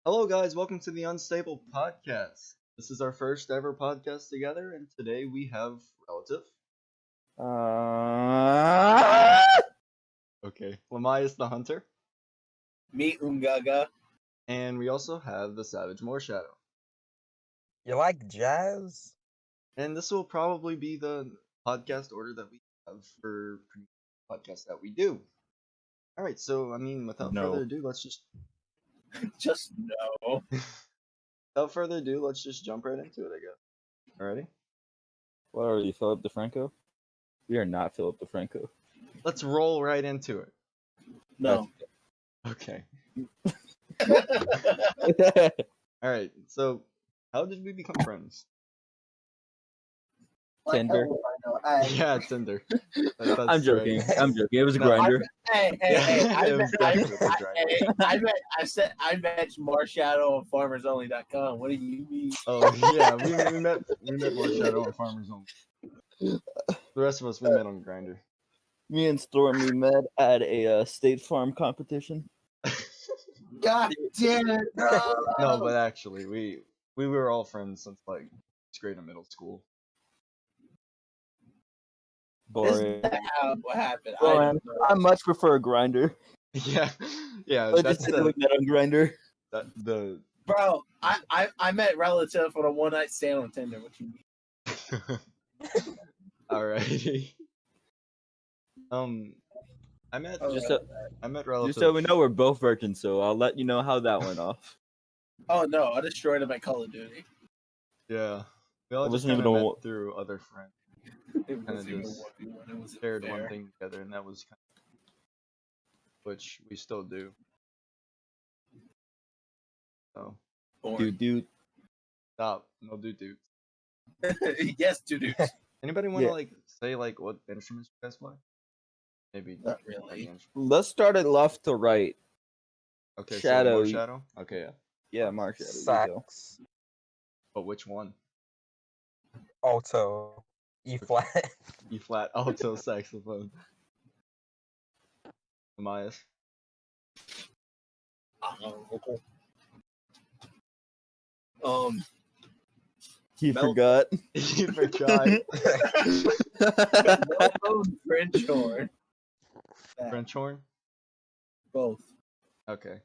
Hello, guys. Welcome to the Unstable Podcast. This is our first ever podcast together, and today we have relative. Uh, Okay, Lamias the Hunter, Meet Ungaga. and we also have the Savage Moorshadow. you like jazz? And this will probably be the podcast order that we have for podcasts that we do. All right, so without No. further ado, let's just Just no. jump right into it. I guess. Alrighty, What are you, Philip DeFranco? We are not Philip DeFranco. let's roll right into it. No. Okay. All right. So, how did we become friends? Tinder. Yeah, Tinder. I'm joking. I'm joking. It was a No, grinder. Hey, Yeah, it was definitely I met Marshadow on FarmersOnly.com. What do you mean? Oh yeah, we met Moorshadow on Farmers Only. The rest of us we met on Grinder. Me and Stormy met at a State Farm competition. God damn it, bro! No, but actually we were all friends since like 6th grade and middle school. Boring. Isn't that what happened? Boring. I much prefer a grinder. Yeah, yeah. I That's just doing that on grinder. the Bro, I met relative on a one night stand on Tinder. What you mean? Alrighty. I met Oh, Just so, relative. just so we know, we're both virgins, so I'll let you know how that went off. Oh no, I destroyed him at Call of Duty. Yeah, we all It just wasn't kind of even a met wa- through other friends. It Kinda wasn't even just 1v1. It was Shared fair. one thing together, and that was kind of, which we still do. So Boring. Dude. stop, no dude. Yes, dude. Anybody want to Yeah. say what instruments you guys play? Maybe Not any really. instrument. Let's start it left to right. Okay, Shadow. so Moorshadow. Okay, yeah. Yeah, Marsha. There you go. Sax, But which one? alto, E flat. E flat, alto saxophone. Amias. He Mel- forgot. You forgot. French horn. French horn. Both. Okay.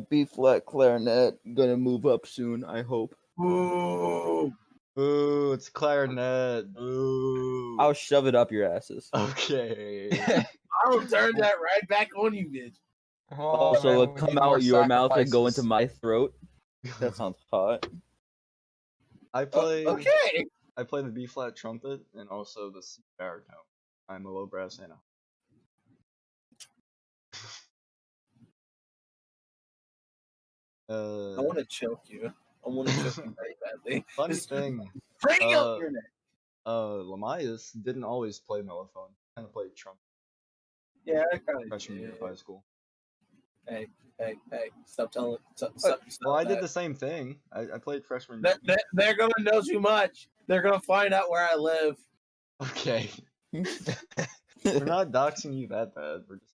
B flat clarinet. Gonna move up soon, I hope. Ooh. Ooh, it's clarinet. Ooh. I'll shove it up your asses. Okay. I'll turn that right back on you, bitch. Also, man, it'll we come need out more your mouth and go into sacrifices. my throat. That sounds hot. I play. Okay. I play the B flat trumpet and also the C baritone. I'm a low brass and a. I want to choke you. I want to choke you very badly. Funny Just thing, Bring up your neck. Lamias didn't always play mellophone. Kind of played trumpet Yeah, I kind of freshman year of high school. Hey, stop telling. Stop Well, I did that. the same thing. I played freshman. They're gonna know too much. They're gonna find out where I live. Okay, we're not doxing you that bad. We're just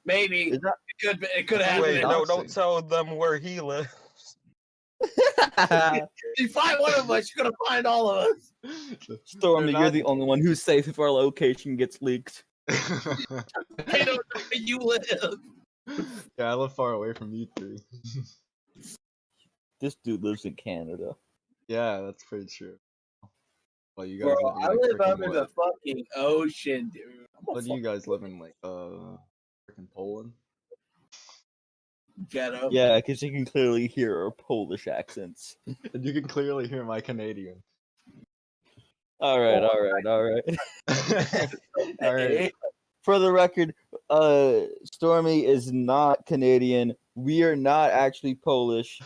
Maybe Is that- it could happen. Wait, no, doxing. don't tell them where he lives. If you find one of us, you're gonna find all of us. Stormy, They're you're the only one who's safe if our location gets leaked. They don't know where you live. Yeah, I live far away from you three. This dude lives in Canada. Yeah, that's pretty true. Well, you guys Bro, live in, I like, live frickin' under the what? fucking ocean, dude. What do you guys live in, like freaking Poland? Ghetto. Yeah, because you can clearly hear our Polish accents. And you can clearly hear my Canadian. All right. All right. For the record, Stormy is not Canadian. We are not actually Polish,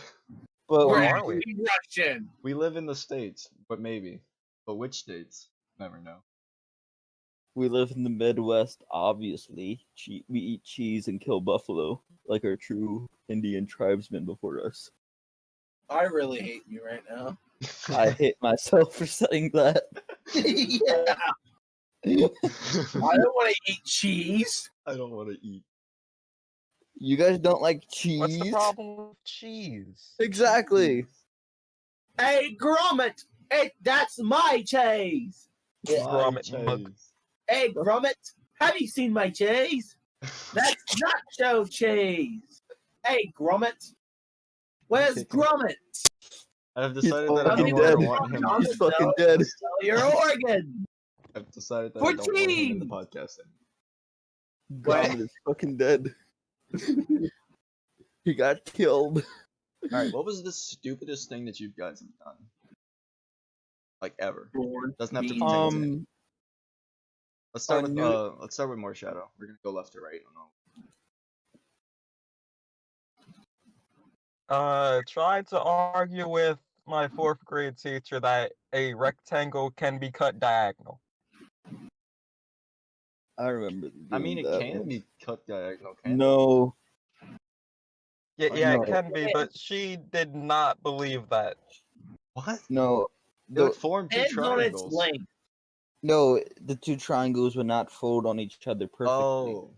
but We're Where we, are we? actually Russian. We live in the States, but maybe. But which states? Never know. we live in the Midwest. Obviously, we eat cheese and kill buffalo like our true Indian tribesmen before us. I really hate you right now. I hate myself for saying that. Yeah. I don't want to eat cheese. I don't want to eat. You guys don't like cheese? What's the problem with cheese? Exactly. Hey, Gromit! Hey, that's my cheese! My Gromit mug. cheese. Hey, Gromit! Have you seen my cheese? That's nacho cheese! Hey, Gromit! Where's Okay. Gromit? I've He's decided that I fucking no longer dead. want him. He's fucking dead. Sell your organ! I've decided that For I don't want him in the cheese! podcast anymore. Gromit is fucking dead. He got killed. Alright, what was the stupidest thing that you guys have done? Like ever. Doesn't have to pertain to. Let's start with more Shadow. We're gonna go left to right. Tried to argue with my 4th grade teacher that a rectangle can be cut diagonal. I remember. I mean, it doing that can one. be cut diagonal. Can't it? No. Yeah, No. it can be, but she did not believe that. What? No. It The, would form two Depends on its triangles. length. no, the two triangles would not fold on each other perfectly. Oh,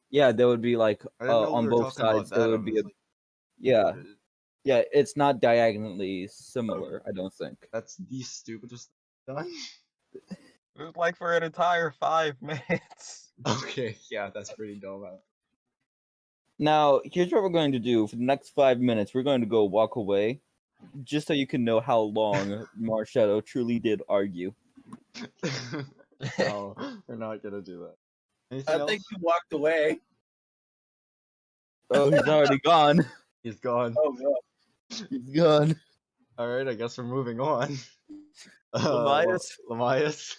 Yeah, there would be like I didn't know we on were both talking about sides that. there I would be a was like, yeah. what? Yeah, it's not diagonally similar, I don't think. That's the stupidest thing done. It was like for an entire 5 minutes. Okay, yeah, that's pretty dumb. Now, here's what we're going to do. For the next 5 minutes, we're going to go walk away, just so you can know how long Marshadow truly did argue. No, we're not gonna do that. Anything I else? think you walked away. Oh, he's already gone. He's gone. Oh, God. He's gone. Alright, I guess we're moving on. Lamias? Lamias.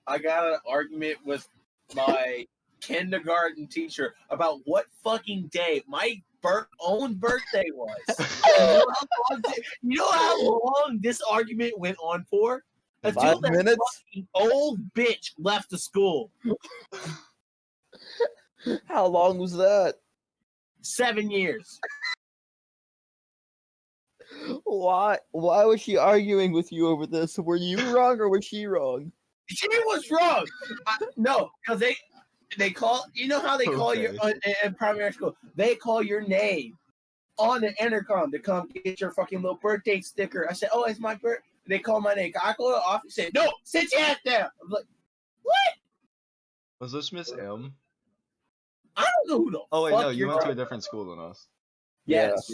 I got an argument with my kindergarten teacher about what fucking day my own birthday was. You know how long this argument went on for? Until 5 that minutes? fucking old bitch left the school. How long was that? 7 years. Why was she arguing with you over this? Were you wrong or was she wrong? She was wrong. No, because they call, you know how they call Okay. your in primary school, they call your name on the intercom to come get your fucking little birthday sticker. I said, oh, it's my birthday. They call my name. I go to the office and say, no, sit your ass down. I'm like, Was this Miss M? I don't know who the Oh wait, fuck no, you you're went to a talking different school than us. Yes.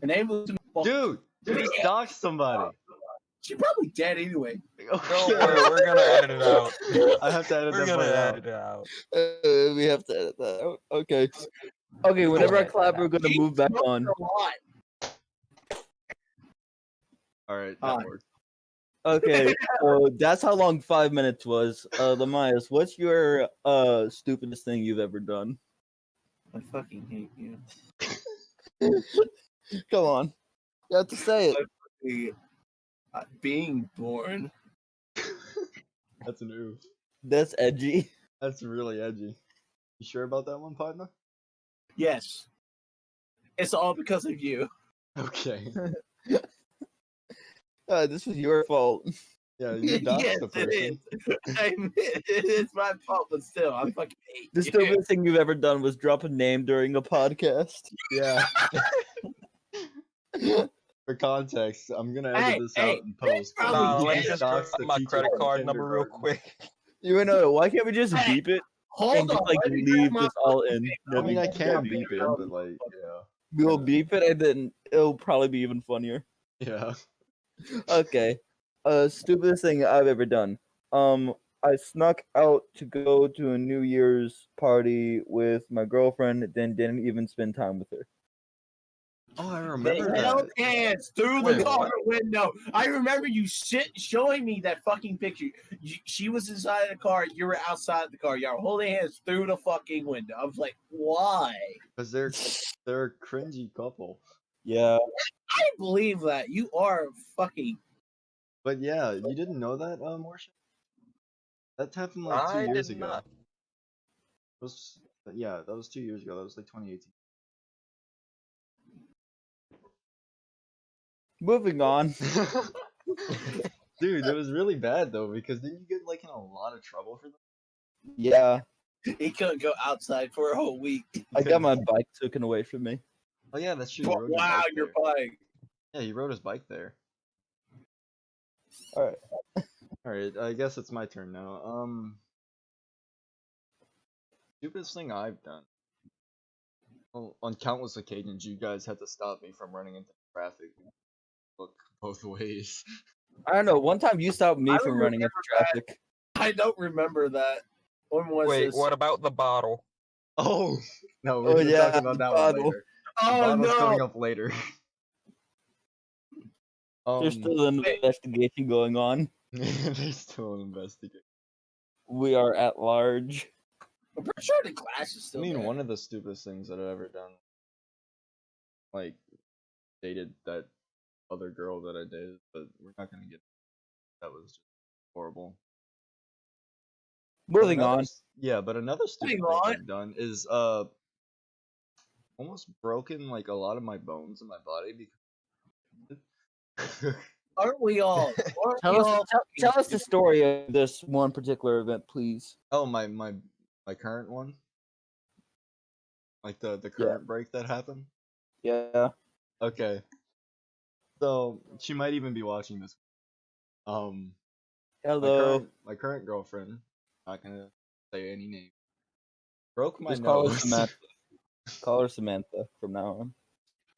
Her name was Dude, you stalked somebody. She's probably dead anyway. Don't worry, we're gonna edit it out. I have to edit We're that gonna part out. edit it out. We have to edit that out. Okay. Okay, whenever I clap, we're gonna move back Smoked on. a lot. Alright, Alright. that worked. Okay, so that's how long 5 minutes was. Lamias, what's your stupidest thing you've ever done? I fucking hate you. Come on. You have to say it. Being born. That's an oof. That's edgy. That's really edgy. You sure about that one, partner? Yes. It's all because of you. Okay. This was your fault. Yeah, you doxed Yes, the it person. is. I admit it's my fault, but still, I fucking hate The you. stupidest thing you've ever done was drop a name during a podcast. Yeah. For context, I'm gonna edit Hey, this hey, out in post. but probably Nah, he let me did. just doxed drop the my teacher credit from card number real kindergarten. quick. You know, why can't we just Hey, beep it Hold and just on. like let me leave grab my this all in? I mean, I Then can beep it, but like, we'll beep it and then it'll probably be even funnier. yeah. Okay. Stupidest thing I've ever done. I snuck out to go to a New Year's party with my girlfriend, then didn't even spend time with her. Oh, I They remember held that. hands through Wait, the car what? window. I remember you showing me that fucking picture. She was inside the car. You were outside the car. Y'all were holding hands through the fucking window. I was like, why? Because they're a cringy couple. Yeah. I didn't believe that. You are fucking. But yeah, you didn't know that, Marsha? That happened like 2 I years did ago. not. Yeah, that was 2 years ago. That was like 2018. Moving on. Dude, it was really bad though because didn't you get like in a lot of trouble for that? Yeah. He couldn't go outside for a whole week. I got my bike taken away from me. Oh yeah, that's true. He rode Wow, his your bike there. bike. Yeah, he rode his bike there. All right. All right, I guess it's my turn now. Stupidest thing I've done. Well, on countless occasions, you guys had to stop me from running into traffic. Look both ways. I don't know. One time you stopped me I from don't running into remember traffic. I don't remember that. When was Wait, this? what about the bottle? Oh no, we're Oh, gonna yeah, talk about the that bottle. one later. The Oh bottle's coming no! up later. There's still an investigation going on. There's still an investigation. We are at large. I'm pretty sure the glass is I still mean, there. one of the stupidest things that I've ever done, like, dated that other girl that I dated, but we're not gonna get. That was just horrible. But Moving on. Yeah, but another stupid Moving thing on. I've done is almost broken like a lot of my bones in my body because Aren't we all? Aren't we Tell all? us the story of this one particular event, please. oh my current one, like the current break that happened. Yeah. Okay, so she might even be watching this. Hello. My current girlfriend, not gonna say any name, broke my Just call her nose. Samantha. Call her Samantha from now on.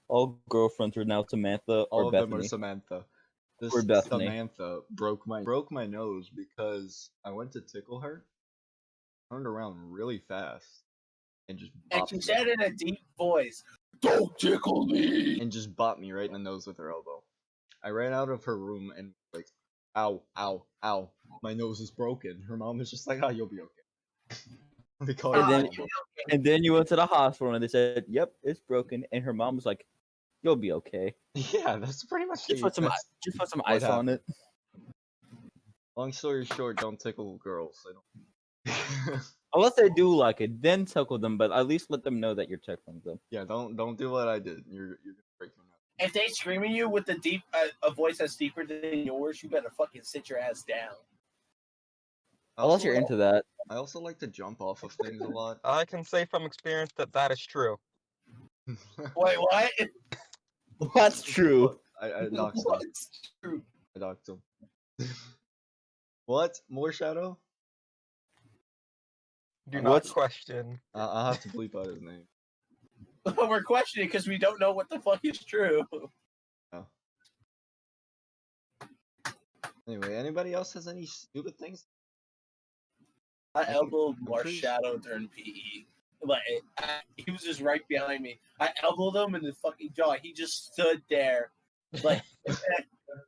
All girlfriends are now Samantha All or of Bethany. them are Samantha. This Or Bethany. Samantha broke my nose because I went to tickle her, turned around really fast, and just And bopped she me. said in a deep voice, "Don't tickle me!" And just bopped me right in the nose with her elbow. I ran out of her room and like, ow, ow, ow, my nose is broken. Her mom was just like, oh, you'll be okay. They called her And then, mom. and then you went to the hospital and they said, "Yep, it's broken." And her mom was like, "You'll be okay. Yeah, that's pretty much Just put some what ice on it." Long story short, don't tickle girls. They don't. Unless they do like it, then tickle them, but at least let them know that you're tickling them. Yeah, don't do what I did. You're gonna break your nose. If they scream at you with a voice that's deeper than yours, you better fucking sit your ass down. Unless you're into that. I also like to jump off of things a lot. I can say from experience that that is true. Wait, what? That's true. I doxed him. What's true? I doxed him. What? More Shadow? Do What's- not question. I'll have to bleep out his name. We're questioning because we don't know what the fuck is true. Anyway, anybody else has any stupid things? I elbowed I'm Marsh pretty- Shadow during PE. Like he was just right behind me. I elbowed him in the fucking jaw. He just stood there, like,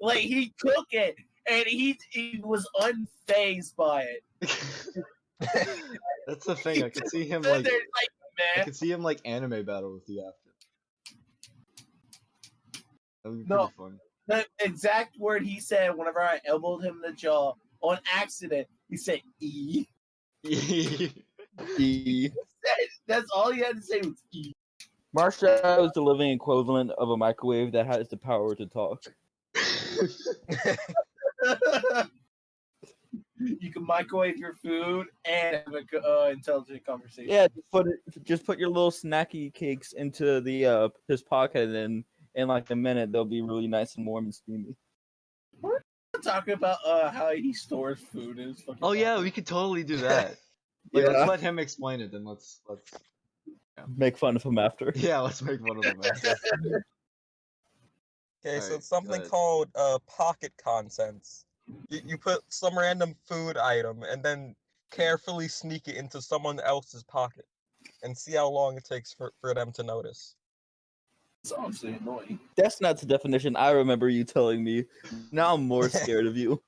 like he took it, and he was unfazed by it. That's the thing. I could see him Stood like there, I man. could see him like anime battle with you after. That would be No. pretty fun. The exact word he said whenever I elbowed him in the jaw on accident, he said "e." That's all he had to say was "e." Marsha is the living equivalent of a microwave that has the power to talk. You can microwave your food and have an intelligent conversation. Yeah, just put your little snacky cakes into the his pocket, and then in like a minute they'll be really nice and warm and steamy. We're talking about how he stores food in his fucking. Oh yeah, pocket. we could totally do that. Like, Yeah. let's let him explain it, then let's Make fun of him after. yeah, let's make one of them. Okay, so Alright, it's something go ahead. called pocket contents. You put some random food item and then carefully sneak it into someone else's pocket and see how long it takes for them to notice. It's honestly annoying. That's not the definition I remember you telling me. Now I'm more scared of you.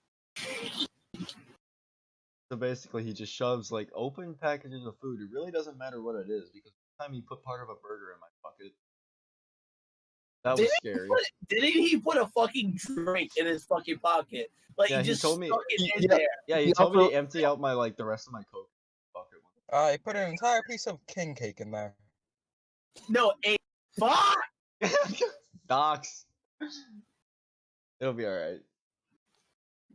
So basically, he just shoves like open packages of food. It really doesn't matter what it is because every time he put part of a burger in my pocket, that was scary. Didn't he put a fucking drink in his fucking pocket? Like Yeah, he he just told me- stuck it in Yeah. there. Yeah, he He told me also- to empty out my like the rest of my Coke bucket. I put an entire piece of king cake in there. No, fuck. Docs. It'll be alright.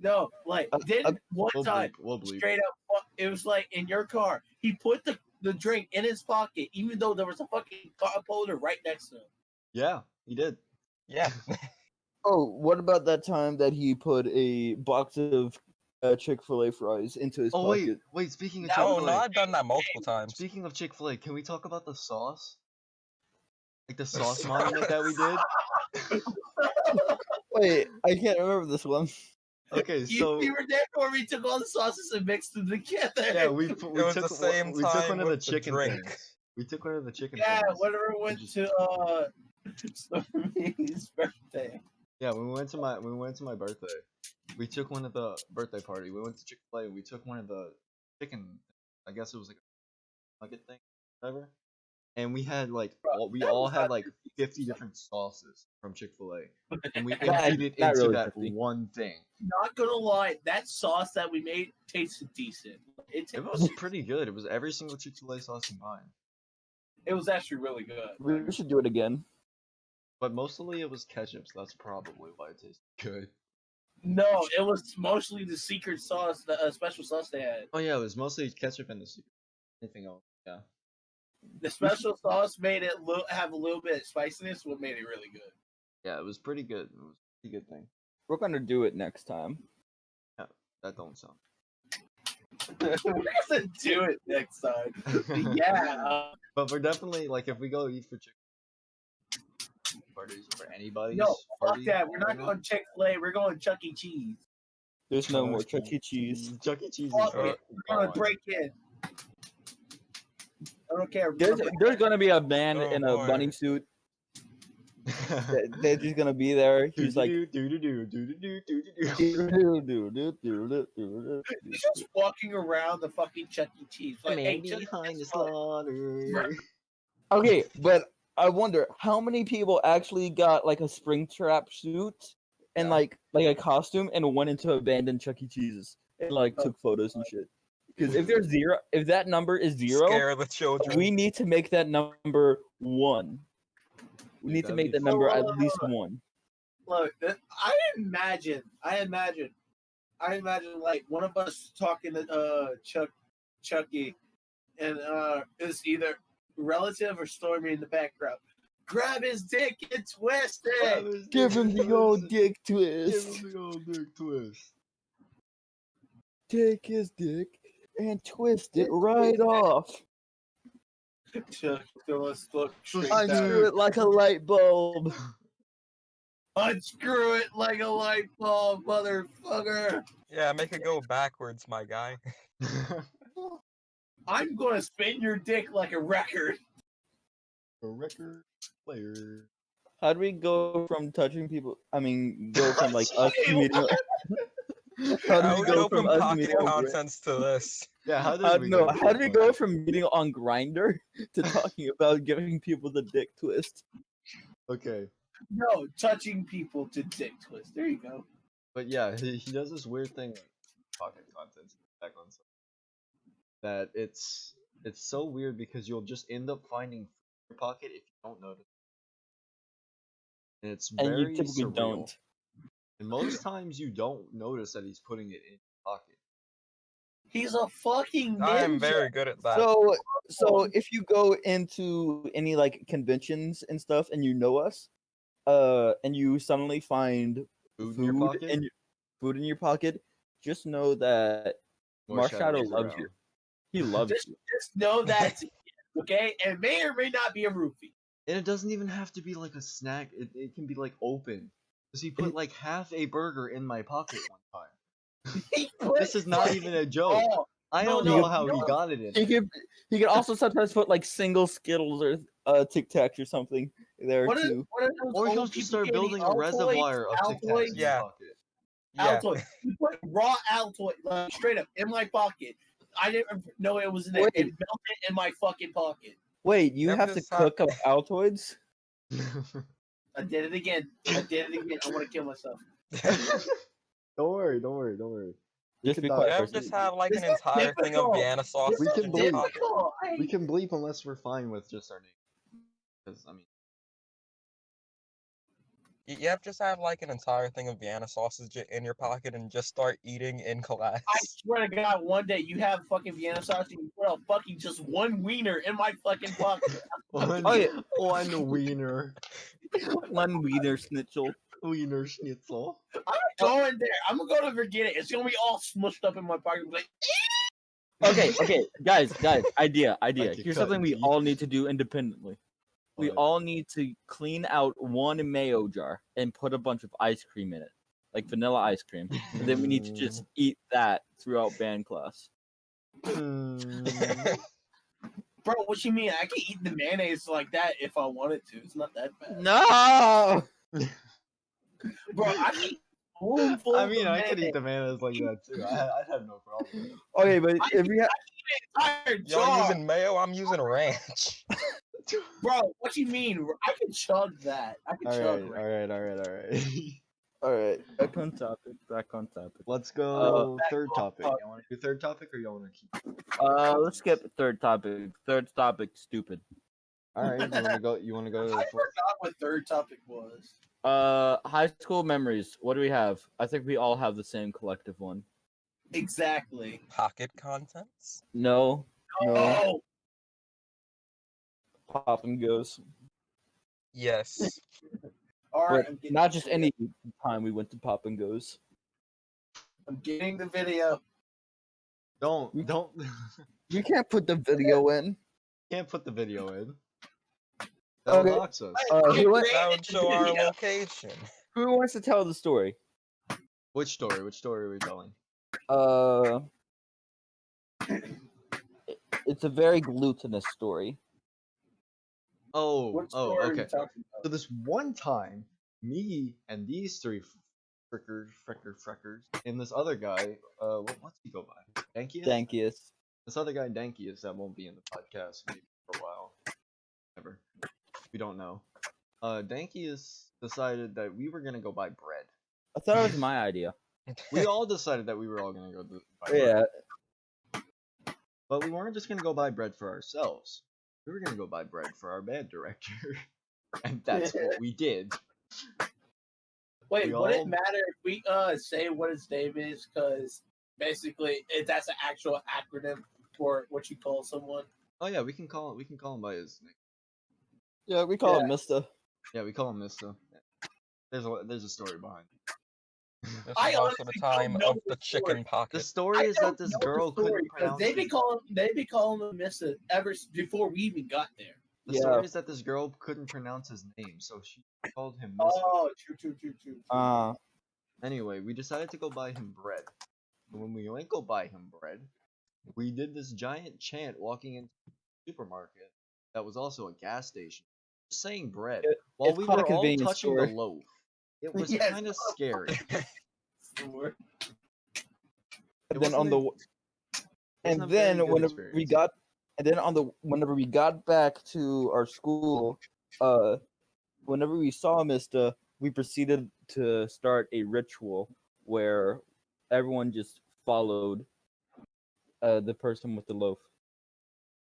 No, like didn't one We'll time bleep. We'll bleep. straight up. It was like in your car. He put the drink in his pocket, even though there was a fucking cup holder right next to him. Yeah, he did. Yeah. Oh, what about that time that he put a box of Chick-fil-A fries into his Oh pocket? wait. Speaking of That Oh was no, Chick-fil-A, I've done that multiple times. speaking of Chick-fil-A, can we talk about the sauce? Like the sauce monument that we did. Wait, I can't remember this one. Okay, so you were there for me. Took all the sauces and mixed them together. yeah, we It was took the same we took one time of the with the chicken drink. things. We took one of the chicken Yeah, things. whenever we went Just- to Stormy's birthday. Yeah, when we went to my birthday, we took one of the birthday party. We went to Chick-fil-A. And we took one of the chicken. I guess it was like a nugget thing, whatever. And we had like we that all was had not like 50 50 different sauces from Chick-fil-A, and we Not- emptied it not into really that 50. one thing. Not gonna lie, that sauce that we made tasted decent. It was pretty good. It was every single Chick-fil-A sauce combined, It was actually really good. We should do it again. but mostly it was ketchup. So that's probably why it tasted good. No, it was mostly the secret sauce, the special sauce they had. Oh yeah, it was mostly ketchup and the secret. Anything else? Yeah. The special sauce made it have a little bit of spiciness, what made it really good. Yeah, it was pretty good. It was a pretty good thing. We're gonna do it next time. That don't sound. We're gonna do it next time. Yeah. But we're definitely like if we go eat for chicken parties or anybody's No, fuck party, that. We're not whatever. going Chick-fil-A. We're going Chuck E. Cheese. There's no more Chuck E. Cheese. Chuck E. Cheese Fuck is it. We're gonna break in. I don't care. There's gonna be a man Oh, in a boy. bunny suit that's just gonna be there. He's like, He's just walking around the fucking Chuck E. Cheese. Like, hey, Chuck, behind the it's fun. slaughter. okay, but I wonder how many people actually got like a Springtrap suit and Yeah. like a costume and went into abandoned Chuck E. Cheese's and like took photos and shit. Because if that number is zero, Scare the children. we need to make that number 1. We Dude, need to that'd make be that number at fun. least 1. Look, I imagine like one of us talking to Chucky, and it's either relative or Stormy in the background. Grab his dick and twist it. Give him the old dick Give twist. him the old dick twist. Take his dick and twist it right off. Chuck, let's look straight I down. Unscrew it like a light bulb. Unscrew it like a light bulb, motherfucker. Yeah, make it go backwards, my guy. I'm gonna spin your dick like a record. A record player. How do we go from touching people? I mean, go from like us Hey, meeting. How do How we we go from us pocket meeting on Grindr? contents to this? Yeah, how How, did we no, go? how do we go from meeting on Grinder to talking about giving people the dick twist? Okay, No, touching people to dick twist. There you go. but yeah, he does this weird thing with pocket contents back on stuff, that it's so weird because you'll just end up finding your pocket if you don't notice, and it's And very you typically surreal. don't. And most times you don't notice that he's putting it in your pocket. He's a fucking ninja. I am very good at that. So if you go into any like conventions and stuff and you know us, and you suddenly find Food in your pocket. food in your pocket, just know that More Marshadow shadows loves around. you. He loves Just, you. just know that, okay? And it may or may not be a roofie. And it doesn't even have to be like a snack. It can be like open. Because he put like half a burger in my pocket one time. He put This is not even a joke. Oh, I no, don't no, know how he no. got it in. He could also sometimes put like single Skittles or Tic Tacs or something there what too. are those Or he'll old just people start candy, building a Altoids? reservoir of Tic Tacs in Altoids? his Yeah. pocket. Yeah. Altoid. He put raw Altoid, like, straight up in my pocket. I didn't know it was in there. Wait. It melted in my fucking pocket. Wait, you That have to just cook up Altoids? I did it again. I want to kill myself. Don't worry. Just could be not- quiet. You ever for a just second. have like an This is entire thing of difficult. Vienna sauce We can in bleep. your pocket? Difficult. We can bleep unless we're fine with just our name. Because I mean, You have to just have like an entire thing of Vienna sausage in your pocket and just start eating in class. I swear to God, one day you have fucking Vienna sausage and you put a fucking just one wiener in my fucking pocket. One, Oh, yeah. one wiener. One wiener schnitzel. Wiener schnitzel. I'm going there. I'm gonna go to forget it. It's gonna be all smushed up in my pocket. Like, Okay, guys, idea. Like you Here's cut something we deep. all need to do independently. We What? all need to clean out one mayo jar and put a bunch of ice cream in it, like vanilla ice cream. And then we need to just eat that throughout band class. bro, what you mean? I can eat the mayonnaise like that if I wanted to. It's not that bad. No. Bro, I can eat a spoonful I mean, of I could eat the mayonnaise. mayonnaise like that too. I'd have no problem. Okay, but if we have, Entire Y'all jar. using mayo? I'm using ranch. Bro, what you mean? I can chug that. I can chug All right. right. all right, back on topic. Let's go back third on topic. topic. You want to do third topic or you want to keep? Let's skip third topic. Third topic, stupid. All right. You want to go to I the fourth? forgot what third topic was. High school memories. What do we have? I think we all have the same collective one. Exactly. Pocket contents? No, Oh, pop and goes. Yes. all right. But not just any time we went to pop and goes. I'm getting the video. Don't. You can't put the video in. Can't put the video in. That Okay. blocks us. Who, wa- That would show our Yeah. location. who wants to tell the story? Which story? Which story are we telling? It's a very glutinous story. Oh, What story are you okay. talking about? So this one time, me and these three frickers, and this other guy, what's he go by? Dankius? Dankius. This other guy, Dankius, that won't be in the podcast maybe for a while. Never. We don't know. Dankius decided that we were gonna go buy bread. I thought it was my idea. We all decided that we were all gonna go buy bread. Yeah. But we weren't just gonna go buy bread for ourselves. We were gonna go buy bread for our band director. And that's what we did. Wait, We would all- it matter if we say what his name is? Because basically, that's an actual acronym for what you call someone. Oh yeah, we can call him by his name. Yeah, we call it Mister. Yeah, we call him Mister. There's a story behind it. This I is also the honestly don't time know of the the chicken story. The pocket. story is that this know the girl story, couldn't 'cause pronounce they be his calling him Missa before we even got there. The Yeah. story is that this girl couldn't pronounce his name, so she called him Mister. Oh, true. Anyway, we decided to go buy him bread. And when we went to go buy him bread, we did this giant chant walking into the supermarket that was also a gas station, just saying bread, while it's we called a were all convenience touching store. the loaf. It was Yes. kind of scary. Sure. And then on the wasn't a and very then good whenever we experience. got and then on the whenever we got back to our school, whenever we saw Mister, we proceeded to start a ritual where everyone just followed the person with the loaf.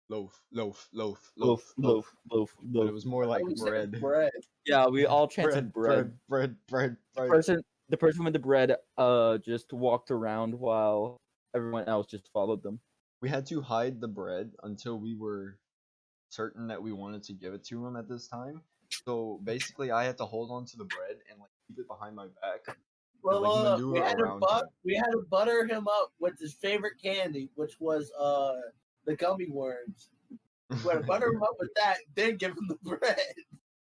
Loaf. But it was more like We said bread. Yeah, we all chanted bread. Bread. The person with the bread just walked around while everyone else just followed them. We had to hide the bread until we were certain that we wanted to give it to him at this time. So basically, I had to hold on to the bread and like keep it behind my back. Well, like, we maneuver had to around him. we had to butter him up with his favorite candy, which was the gummy worms. We had to butter him up with that, then give him the bread.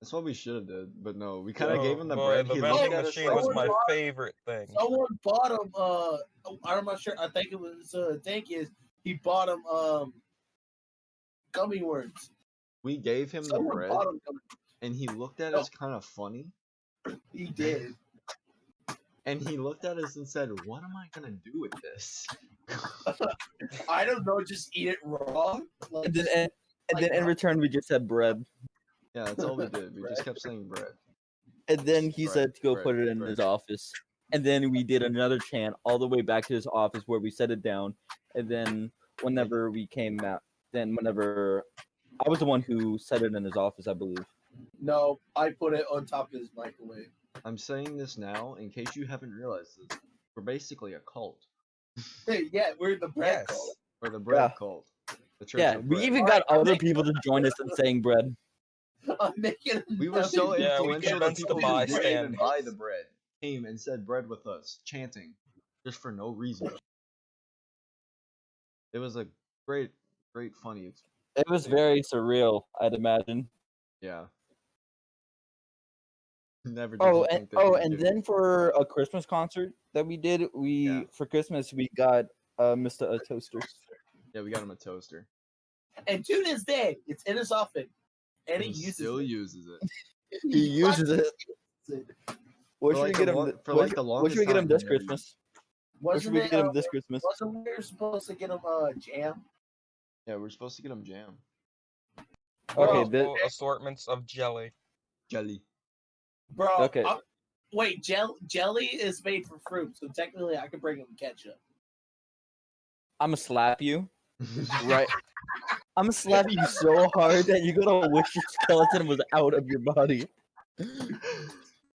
That's what we should have did, but no, we kind of Oh, gave him the boy, bread. The He vending looked at us machine like, was someone my bought- favorite thing. Someone bought him. I'm not sure. I think it was Dankius. He bought him gummy worms. we gave him the Someone bread, bought him gummy. and he looked at No. us kind of funny, He did. and he looked at us and said, "What am I gonna do with this?" I don't know. Just eat it raw. Like, And then in return we just had bread. Yeah, that's all we did. We just kept saying bread. And then he Bread, said to go bread, put it in bread. his office. And then we did another chant all the way back to his office where we set it down. And then whenever we came out, whenever I was the one who set it in his office, I believe. no, I put it on top of his microwave. I'm saying this now in case you haven't realized this. We're basically a cult. Yeah, we're the bread Yes. cult. We're the bread Yeah. cult. The Church Yeah, of we Bread. even Alright, got I'm other making- people to join us in saying bread. I'm making We were so Yeah, we influential that convinced the people who didn't even bystanders. buy the bread came and said bread with us, chanting, just for no reason. It was a great, funny experience. It was very surreal, I'd imagine. Yeah. Never did Oh, you and think that we would and do- then for a Christmas concert that we did, Yeah. for Christmas we got Mr. a toaster. Yeah, we got him a toaster. And to this day, it's in his office, and he He uses still it. uses it. He uses it. What For should like we get the him? long- th- for what like should- the what should we longest get him time, this he never Christmas? What Wasn't should we it? get him this Christmas? Wasn't we supposed to get him jam? Yeah, we're supposed to get him jam. Okay, Bro, Assortments of jelly. Jelly. Bro, Okay. Wait, jelly is made from fruit, so technically I could bring him ketchup. I'm gonna slap you, right? I'm gonna slap you so hard that you're gonna wish your skeleton was out of your body.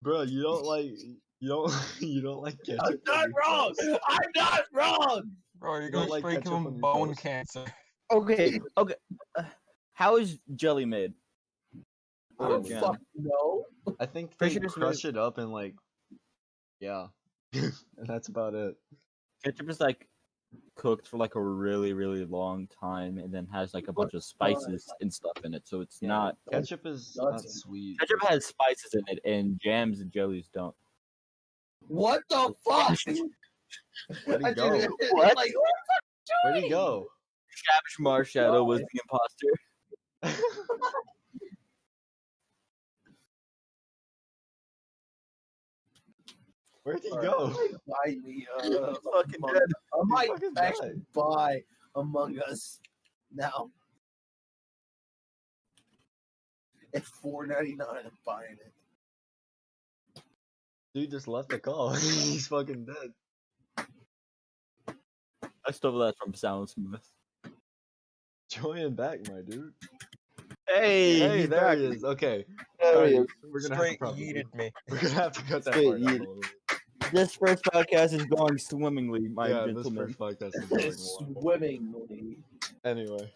Bro, you don't like ketchup. I'm not wrong. I'm not wrong. Bro, you're You gonna don't like straight give ketchup on him your bone toast. cancer. Okay. How is jelly made? I don't jam. fucking know. I think Pretty they sure it's crush it up and yeah. And that's about it. Ketchup is like cooked for like a really, really long time, and then has like a bunch of spices and stuff in it. So it's Yeah, not. ketchup is Nuts. not sweet. Ketchup has spices in it, and jams and jellies don't. What the fuck? Where'd he I go? didn't- What? Like, Where'd he go? Savage Marshadow was the imposter. Where'd he Alright, go? buy me, Fucking Among- dead. I might fucking actually died. buy Among Us now. It's $4.99. I'm buying it. Dude just left the call. He's fucking dead. I stole that from Sound Smith. Join back, my dude. Hey, Hey, he's there back. he is. Okay. There he Alright, is. we're gonna Straight have to yeeted me. we're gonna have to cut that Straight part out a yeet. little bit. This first podcast is going swimmingly, my Yeah, this gentlemen. first podcast is going It's well. swimmingly. Anyway.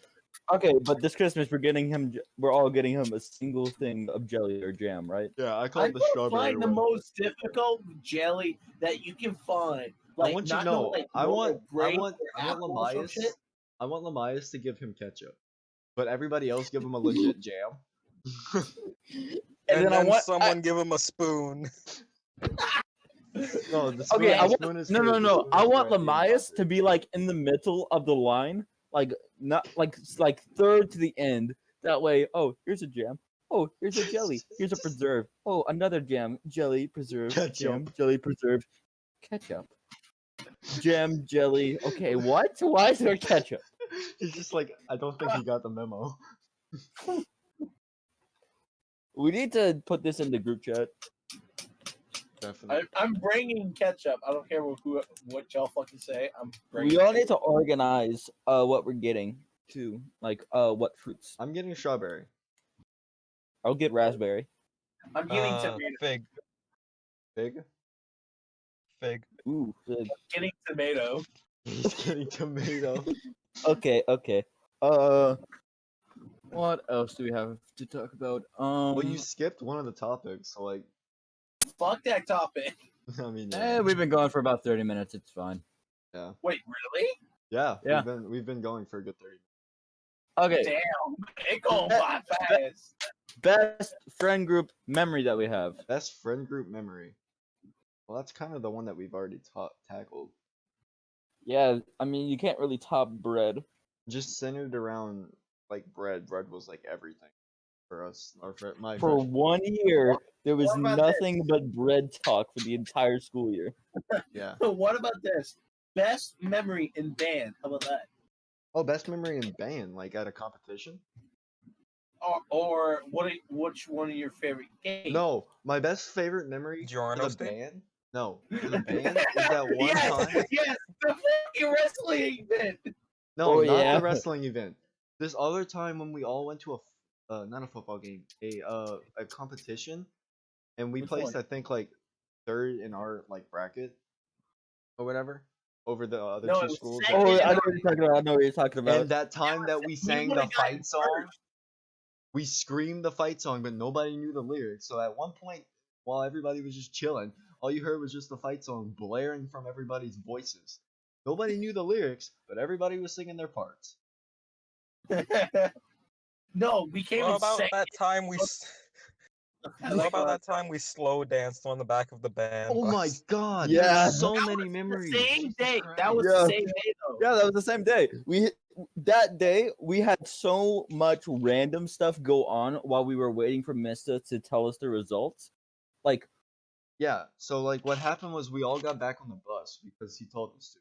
Okay, but this Christmas we're all getting him a single thing of jelly or jam, right? Yeah, I I'm called the gonna strawberry find the one. most difficult jelly that you can find. Like, I want you to not know. no, like, I normal want grape or apple or some Lamias. shit. I want Lamias to give him ketchup, but everybody else give him a legit jam. And then I want someone give him a spoon. No, the Okay, I want spoon is no, for- no, the no. spoon I is want for the Lamias imposter. to be like in the middle of the line, like not like third to the end. That way, oh, here's a jam. Oh, here's a jelly. Here's a preserve. Oh, another jam, jelly, preserve, Ketchup. jam, jelly, preserve, ketchup, jam, jelly. Okay, what? Why is there ketchup? He's just like, I don't think he got the memo. We need to put this in the group chat. Definitely. I'm bringing ketchup. I don't care what y'all fucking say. I'm bringing. We all need to organize what we're getting too, like what fruits. I'm getting strawberry. I'll get raspberry. I'm getting tomato. Fig. Fig. Fig. Ooh, fig. Getting tomato. He's getting tomato. Okay. What else do we have to talk about? Well, you skipped one of the topics, so like, Fuck that topic. I mean, yeah, we've been going for about 30 minutes. It's fine. yeah, Wait, really? yeah. Yeah. We've been going for a good 30. Okay, Damn, it going by fast. best friend group memory that we have. Best friend group memory. Well, that's kind of the one that we've already tackled. Yeah, I mean, you can't really top bread. Just centered around like bread. Bread was like everything for us. My For freshman- 1 year, there was What about this? nothing but bread talk for the entire school year. yeah. What about this? Best memory in band. How about that? Oh, best memory in band, like at a competition. Or which one of your favorite games? No, my best favorite memory Giorno for the State? band. No, for the band is that one yes, time. yes, the fucking wrestling event. No, Oh, not yeah. the wrestling event. This other time when we all went to not a football game, a competition, and we Which placed one? I think like third in our like bracket or whatever over the other No, it two was schools. second. Oh, I know what you're talking about. I know what you're talking about. And that time that we sang the would've gotten fight song, first. we screamed the fight song, but nobody knew the lyrics. So at one point, while everybody was just chilling, all you heard was just the fight song blaring from everybody's voices. Nobody knew the lyrics, but everybody was singing their parts. No, we came What in about second. that time we? What Like, about that time we slow danced on the back of the band? Oh my bus? god! Yeah. There's so that many was memories. The same Jesus day. That was Christ. the Yeah. same day though. Yeah, that was the same day. That day we had so much random stuff go on while we were waiting for Mista to tell us the results. Like, Yeah, so like what happened was we all got back on the bus because he told us to.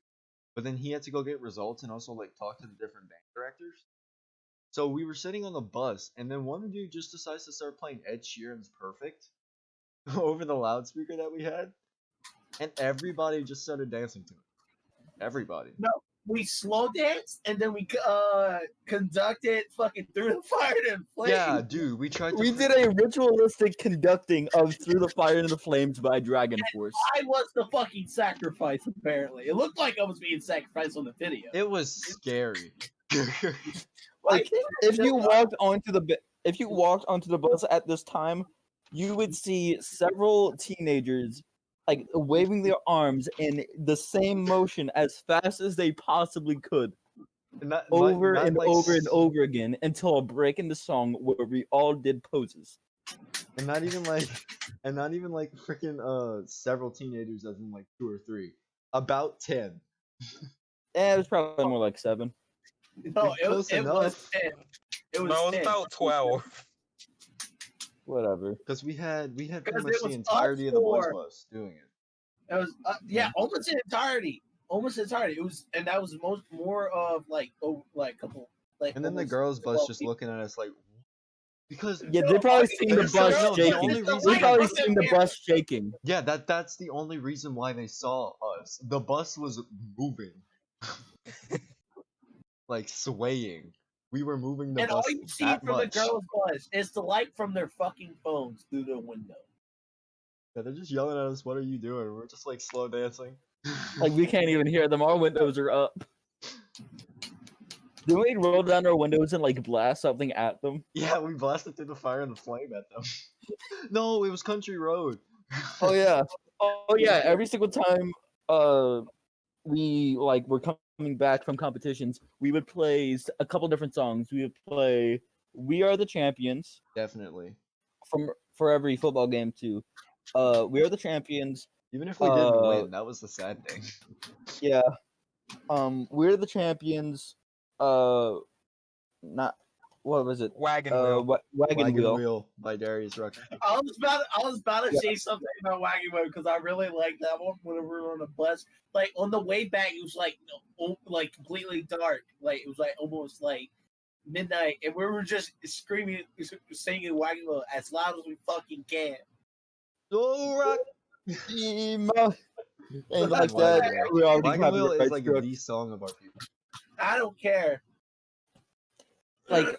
But then he had to go get results and also like talk to the different band directors. So we were sitting on the bus and then one dude just decides to start playing Ed Sheeran's Perfect over the loudspeaker that we had. And everybody just started dancing to it. Everybody. No, we slow danced and then we conducted fucking Through the Fire and Flames. Yeah, dude, we tried to we did a ritualistic conducting of Through the Fire and the Flames by Dragon Force. I was the fucking sacrifice. Apparently, it looked like I was being sacrificed on the video. It was scary. Like, I if you walked onto the bus at this time, you would see several teenagers like waving their arms in the same motion as fast as they possibly could, over and over again until a break in the song where we all did poses. And not even like freaking several teenagers as in like 2 or 3. About 10. It was probably more like 7. No, it Close was 10. enough. It was No, it was 10. about 12. Whatever. Because we had pretty Because much it was the entirety of the boys us bus doing it. It was almost the entirety. It was, and that was more of like a couple like. And then the almost girls' bus 12 just people. looking at us like, because Yeah, they probably seen the There's bus no- the shaking. only They reason- probably seen the bus shaking. yeah, that's the only reason why they saw us. The bus was moving, like swaying. We were moving the And bus all you see that from much. the girls' bus is the light from their fucking phones through the window. Yeah, they're just yelling at us. What are you doing? We're just like slow dancing. Like, we can't even hear them. Our windows are up. Didn't we roll down our windows and like blast something at them? Yeah, we blasted through the fire and the flame at them. No, it was Country Road. Oh yeah. Oh yeah. Every single time we like were coming back from competitions, we would play a couple different songs. We would play "We Are the Champions" Definitely. for every football game too. "We Are the Champions." Even if we didn't win, that was the sad thing. Yeah. "We're the Champions." Not what was it? Wagon wheel. Wagon Wheel. by Darius Rucker. I was about to say something about Wagon Wheel because I really liked that one when we were on the bus. Like on the way back, it was like completely dark. Like it was like almost like midnight, and we were just screaming, singing Wagon Wheel as loud as we fucking can. So rock. And like that, we already Wagon have Wheel the is right like script. the song of our people. I don't care. Like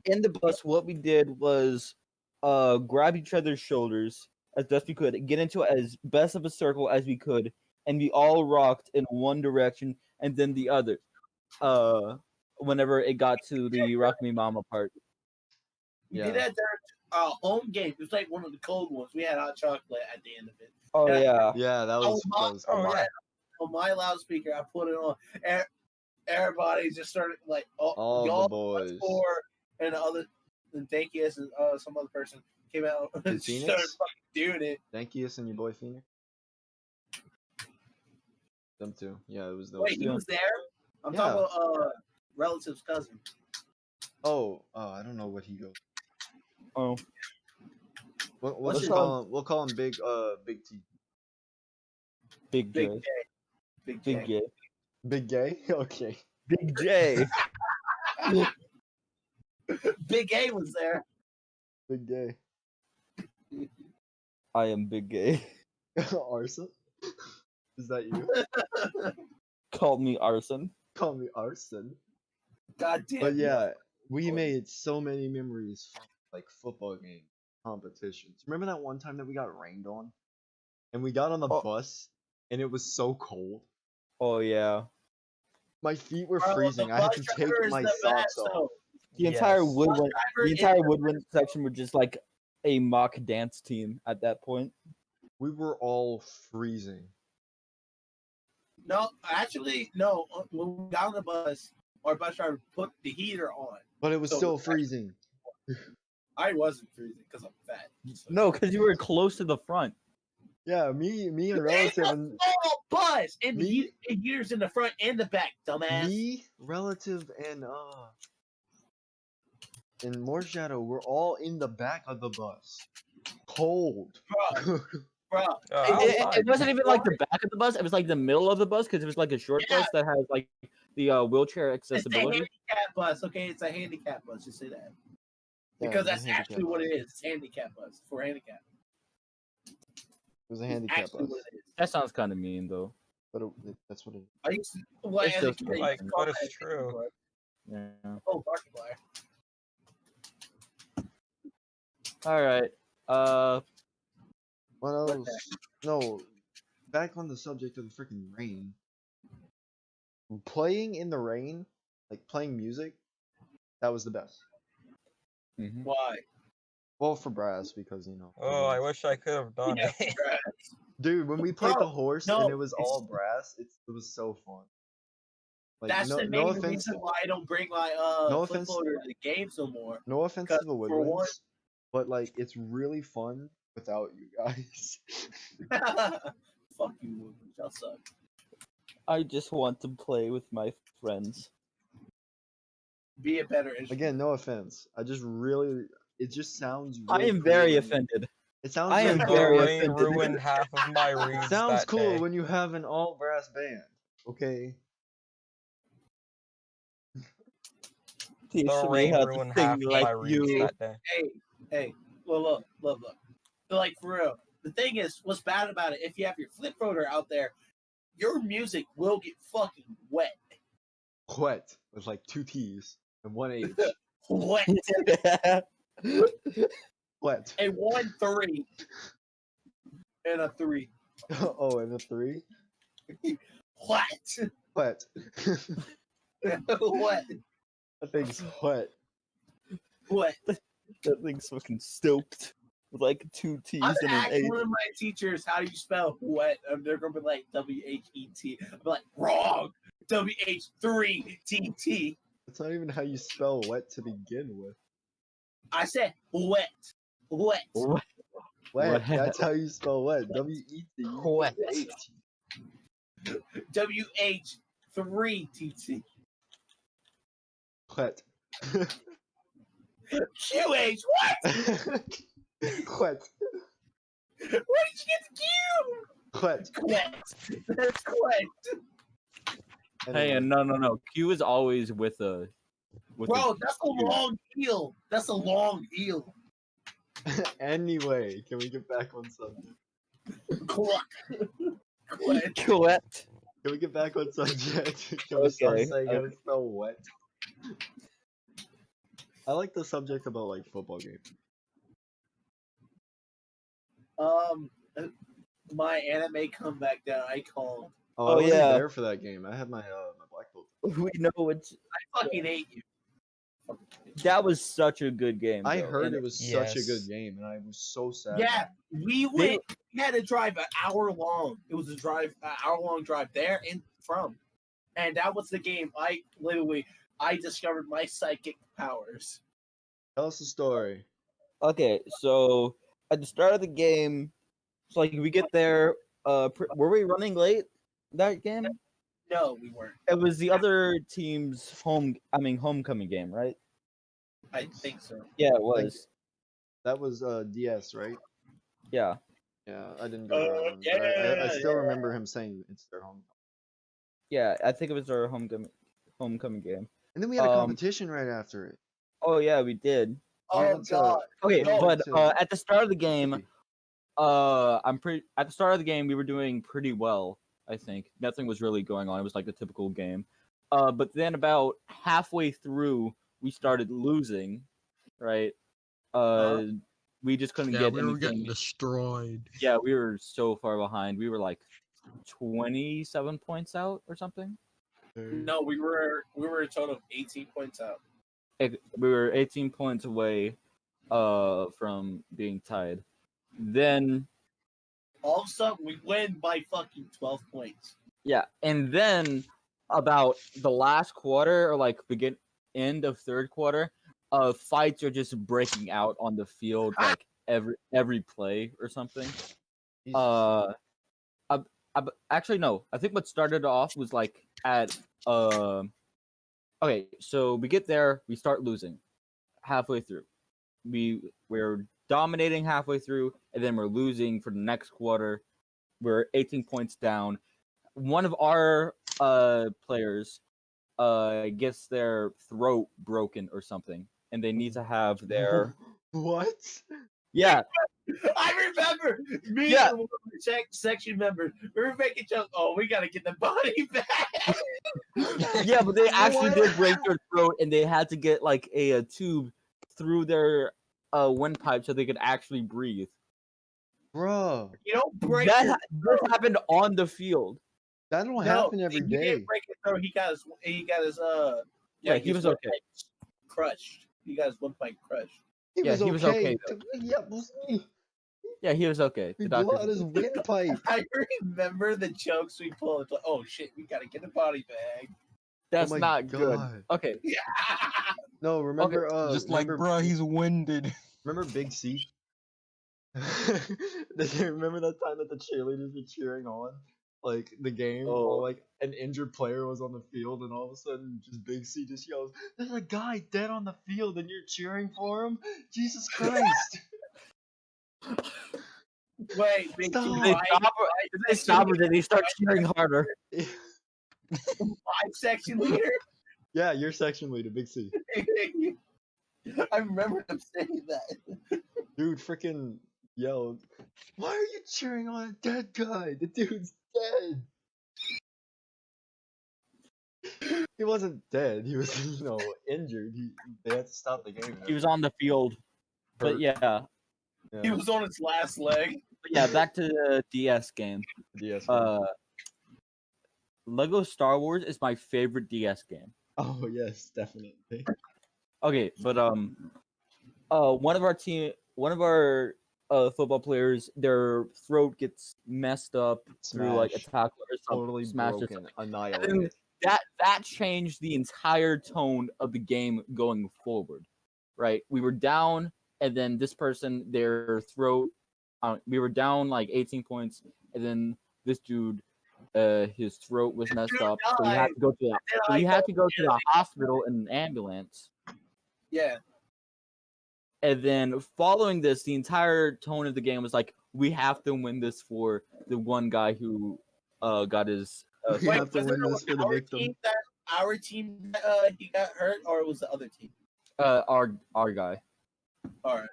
in the bus, what we did was grab each other's shoulders as best we could, get into as best of a circle as we could, and we all rocked in one direction and then the other. Whenever it got to the "Rock Me Mama" part. We Yeah. did that during home game. It was like one of the cold ones. We had hot chocolate at the end of it. Oh Yeah. yeah. Yeah, that was. yeah. On my loudspeaker, I put it on. And everybody just started like All y'all the boys. and the other, and Dankius and some other person came out and And started Phoenix? fucking doing it. Thank you, and your boy Phoenix. Them too. Yeah, it was those. Wait, he two. was there. I'm Yeah. talking about relative's cousin. Oh, I don't know what he goes. Oh. We'll What's just his- call him. We'll call him Big T. Big Big J. J. Big Big J. J. Big Gay. Okay. Big J. Big A was there. Big Gay. I am Big Gay. Arson. Is that you? Called me Arson. Call me Arson. God damn. But yeah, we made so many memories from like football games, competitions. Remember that one time that we got rained on, and we got on the Oh. bus, and it was so cold. Oh yeah. My feet were Bro, freezing. the I had bus to driver take is my the socks best, off. though. The entire Yes. woodwind, driver the is entire the woodwind section was just like a mock dance team at that point. We were all freezing. No, actually, no. When we got on the bus, our bus driver put the heater on. But it was So still it's freezing. I wasn't freezing because I'm fat. So. No, because you were close to the front. Yeah, me and It's relative a and small bus, and Me- the heater's in the front and the back, dumbass. me, relative, and More Shadow were all in the back of the bus. Cold. Bro, It wasn't even like the back of the bus. It was like the middle of the bus because it was like a short bus that has like the wheelchair It's a accessibility. handicap bus, okay? It's a handicap bus. Just say that. Yeah, Because it was a that's handicap actually what bus. it is. It's a handicap bus for handicap. It was a It's handicap actually bus. what it is. That sounds kind of mean though. But that's what it is. I used to, well, It's as a just kid, I used like, to call but it's that a true. handicap bus. Yeah. Oh, Markiplier. All right. What What else? No, back on the subject of the freaking rain. Playing in the rain, like playing music, that was the best. Mhm. Why? Well, for brass, because you know. Oh, I wish I could have done Yeah, it. Dude, when we played Bro, the horse no, and it was it's- all brass, it was so fun. Like, That's no, the no main offense, reason why I don't bring my No flip offense- loader to the games no more. no offense to Because the for one- woodwinds, but like it's really fun without you guys. Fuck you, Woodward. Y'all suck. I just want to play with my friends. Be a better instrument. Again, no offense. I just really, it just sounds. I Real am cool very when- offended. It sounds. I am really The cool very when- rain offended. ruined half of my reads Sounds that cool day. when you have an all brass band. Okay. Teach The me rain how to ruined sing half of like my reads you. that day. Hey, well, look. Like, for real. The thing is, what's bad about it, if you have your flip loader out there, your music will get fucking wet. Wet with like 2 T's and 1 H. Wet. Wet. A 1 3 and a 3. Oh, and a 3. What? Wet. What? That thing's wet. What? That thing's fucking stoked with like 2 T's I'm and gonna an ask H. one of my teachers how do you spell wet. They're gonna be like WHET. I'm like, wrong. WH3TT. That's not even how you spell wet to begin with. I said wet. Wet. What? Wet. Wet. That's how you spell wet. W-E-T. Wet. WH3TT. Wet. QH. What? Wet. Where did you get the Q? Wet. Quet. That's quet. Hey, Anyway. no. Q is always with a. Bro, that's a long heel. That's a long heel. Anyway, can we get back on subject? Quet. Quet. Quet. Can we get back on subject? Can we start Okay, saying how to spell wet? I like the subject about like football games. My anime comeback that I called. Oh, Oh, I wasn't yeah. there for that game. I had my my black belt. We know it's. I fucking hate you. That was such a good game. I though, heard and it was such a Yes. good game, and I was so sad. Yeah, we went. We had to drive an hour long. It was an hour long drive there and from, and that was the game. I discovered my psychic powers. Tell us the story. Okay, so at the start of the game, it's like we get there. Were we running late that game? No, we weren't. It was the other team's homecoming game, right? I think so. Yeah, it was. That was DS, right? Yeah. Yeah, I didn't go to that one. But I still remember him saying it's their home. Yeah, I think it was our homecoming game. And then we had a Um, competition right after it. Oh yeah, we did. Oh went to- god. Okay, No, but too. at the start of the game, at the start of the game we were doing pretty well. I think nothing was really going on. It was like a typical game. But then about halfway through, we started losing. Right. we just couldn't Yeah, get we were getting anything. destroyed. Yeah, we were so far behind. We were like 27 points out or something. No, we were a total of 18 points out. We were 18 points away from being tied. Then All of a sudden, we win by fucking 12 points. yeah, and then about the last quarter or like end of third quarter, fights are just breaking out on the field like every play or something. Actually no, I think what started off was like at okay, so we get there, we start losing halfway through. We're dominating halfway through, and then we're losing for the next quarter. We're 18 points down. One of our players gets their throat broken or something, and they need to have their What? yeah. I remember me Yeah. and one of the section members. We were making jokes. Oh, we gotta get the body back. Yeah, but they actually What? did break their throat, and they had to get like a tube through their windpipe so they could actually breathe. Bro, You don't break. That happened on the field. that don't happen every he day. didn't break his throat. He got his Yeah, like, he his was okay. windpipe crushed. He got his windpipe crushed. He Yeah, was he was okay, Yeah, he was okay. He The blew doctor. out his windpipe. I remember the jokes we pulled. It's like, oh shit, we gotta get the body bag. That's Oh my not good. God. Okay. Yeah. No, remember Just like, remember, bruh, he's winded. remember Big C? Did you remember that time that the cheerleaders were cheering on? Like the game, Oh. or like an injured player was on the field, and all of a sudden, just Big C just yells, "There's a guy dead on the field, and you're cheering for him! Jesus Christ!" Wait, big Stop. They five stop, they stop her, then they start cheering harder. section leader. Yeah, your section leader, Big C. I remember him saying that. Dude freaking yelled, "Why are you cheering on a dead guy? The dude's dead." He wasn't dead. He was, injured. They had to stop the game. He was on the field. But Hurt. yeah. He was on his last leg. But yeah, back to the DS game. DS. Lego Star Wars is my favorite DS game. Oh yes, definitely. Okay, but one of our football players, their throat gets messed up through like a Smash. tackle or something. Totally smash or broken, something. annihilated. And that changed the entire tone of the game going forward. Right? We were down, and then this person, their throat, we were down like 18 points, and then this dude, his throat was messed up, so we had to go to the hospital in an ambulance. Yeah. And then following this, the entire tone of the game was like, we have to win this for the one guy who got his. We have to was win it this for the our victim. Our team he got hurt, or it was the other team? Our guy. All right.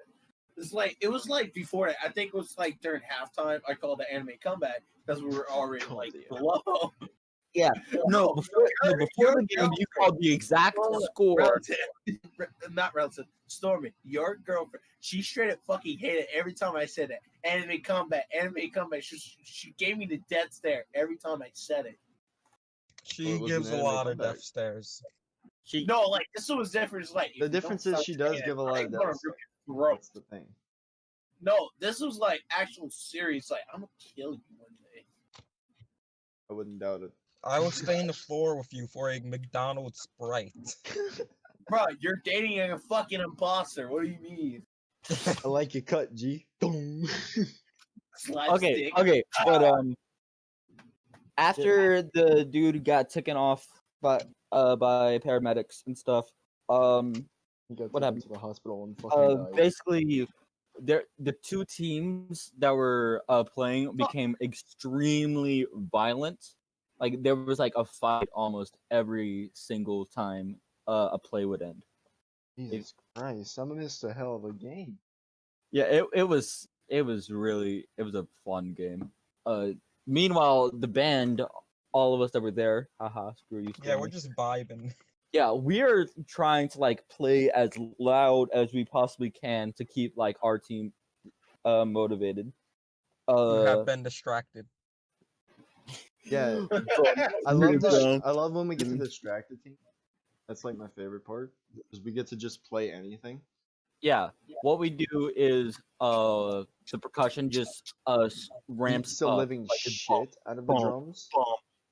It was like before that. I think it was like during halftime. I called the anime comeback because we were already Called like it. below. Yeah. No, before the game, you called the exact score. Relative, not relative. Stormy, your girlfriend. She straight up fucking hated every time I said that. Anime comeback, anime comeback. She gave me the death stare every time I said it. She Well, it was gives an a anime lot of comeback. death stares. No, like this one was different. It's like The if you difference don't is stop she does saying give a it, lot I'm of gonna death. rip your throat. That's the thing. No, this was like actual serious. Like I'm gonna kill you one day. I wouldn't doubt it. I will stain the floor with you for a McDonald's Sprite. Bro, you're dating a fucking imposter. What do you mean? I like your cut, G. Boom. Slapstick. Okay, but after the dude got taken off by paramedics and stuff, He got What taken happened? to the hospital and fucking died. basically, the two teams that were playing became extremely violent. Like there was like a fight almost every single time a play would end. Jesus Christ, I missed a hell of a game. Yeah, it was a fun game. Meanwhile, the band, all of us that were there, haha, screw you. Yeah, Stormy. we're just vibing. Yeah, we're trying to like play as loud as we possibly can to keep like our team motivated. You have been distracted. Yeah, bro, I love this. down. I love when we get to the distracted team. That's like my favorite part, because we get to just play anything. Yeah, what we do is the percussion just ramps Beats the up, living like it's shit out of the bump, drums.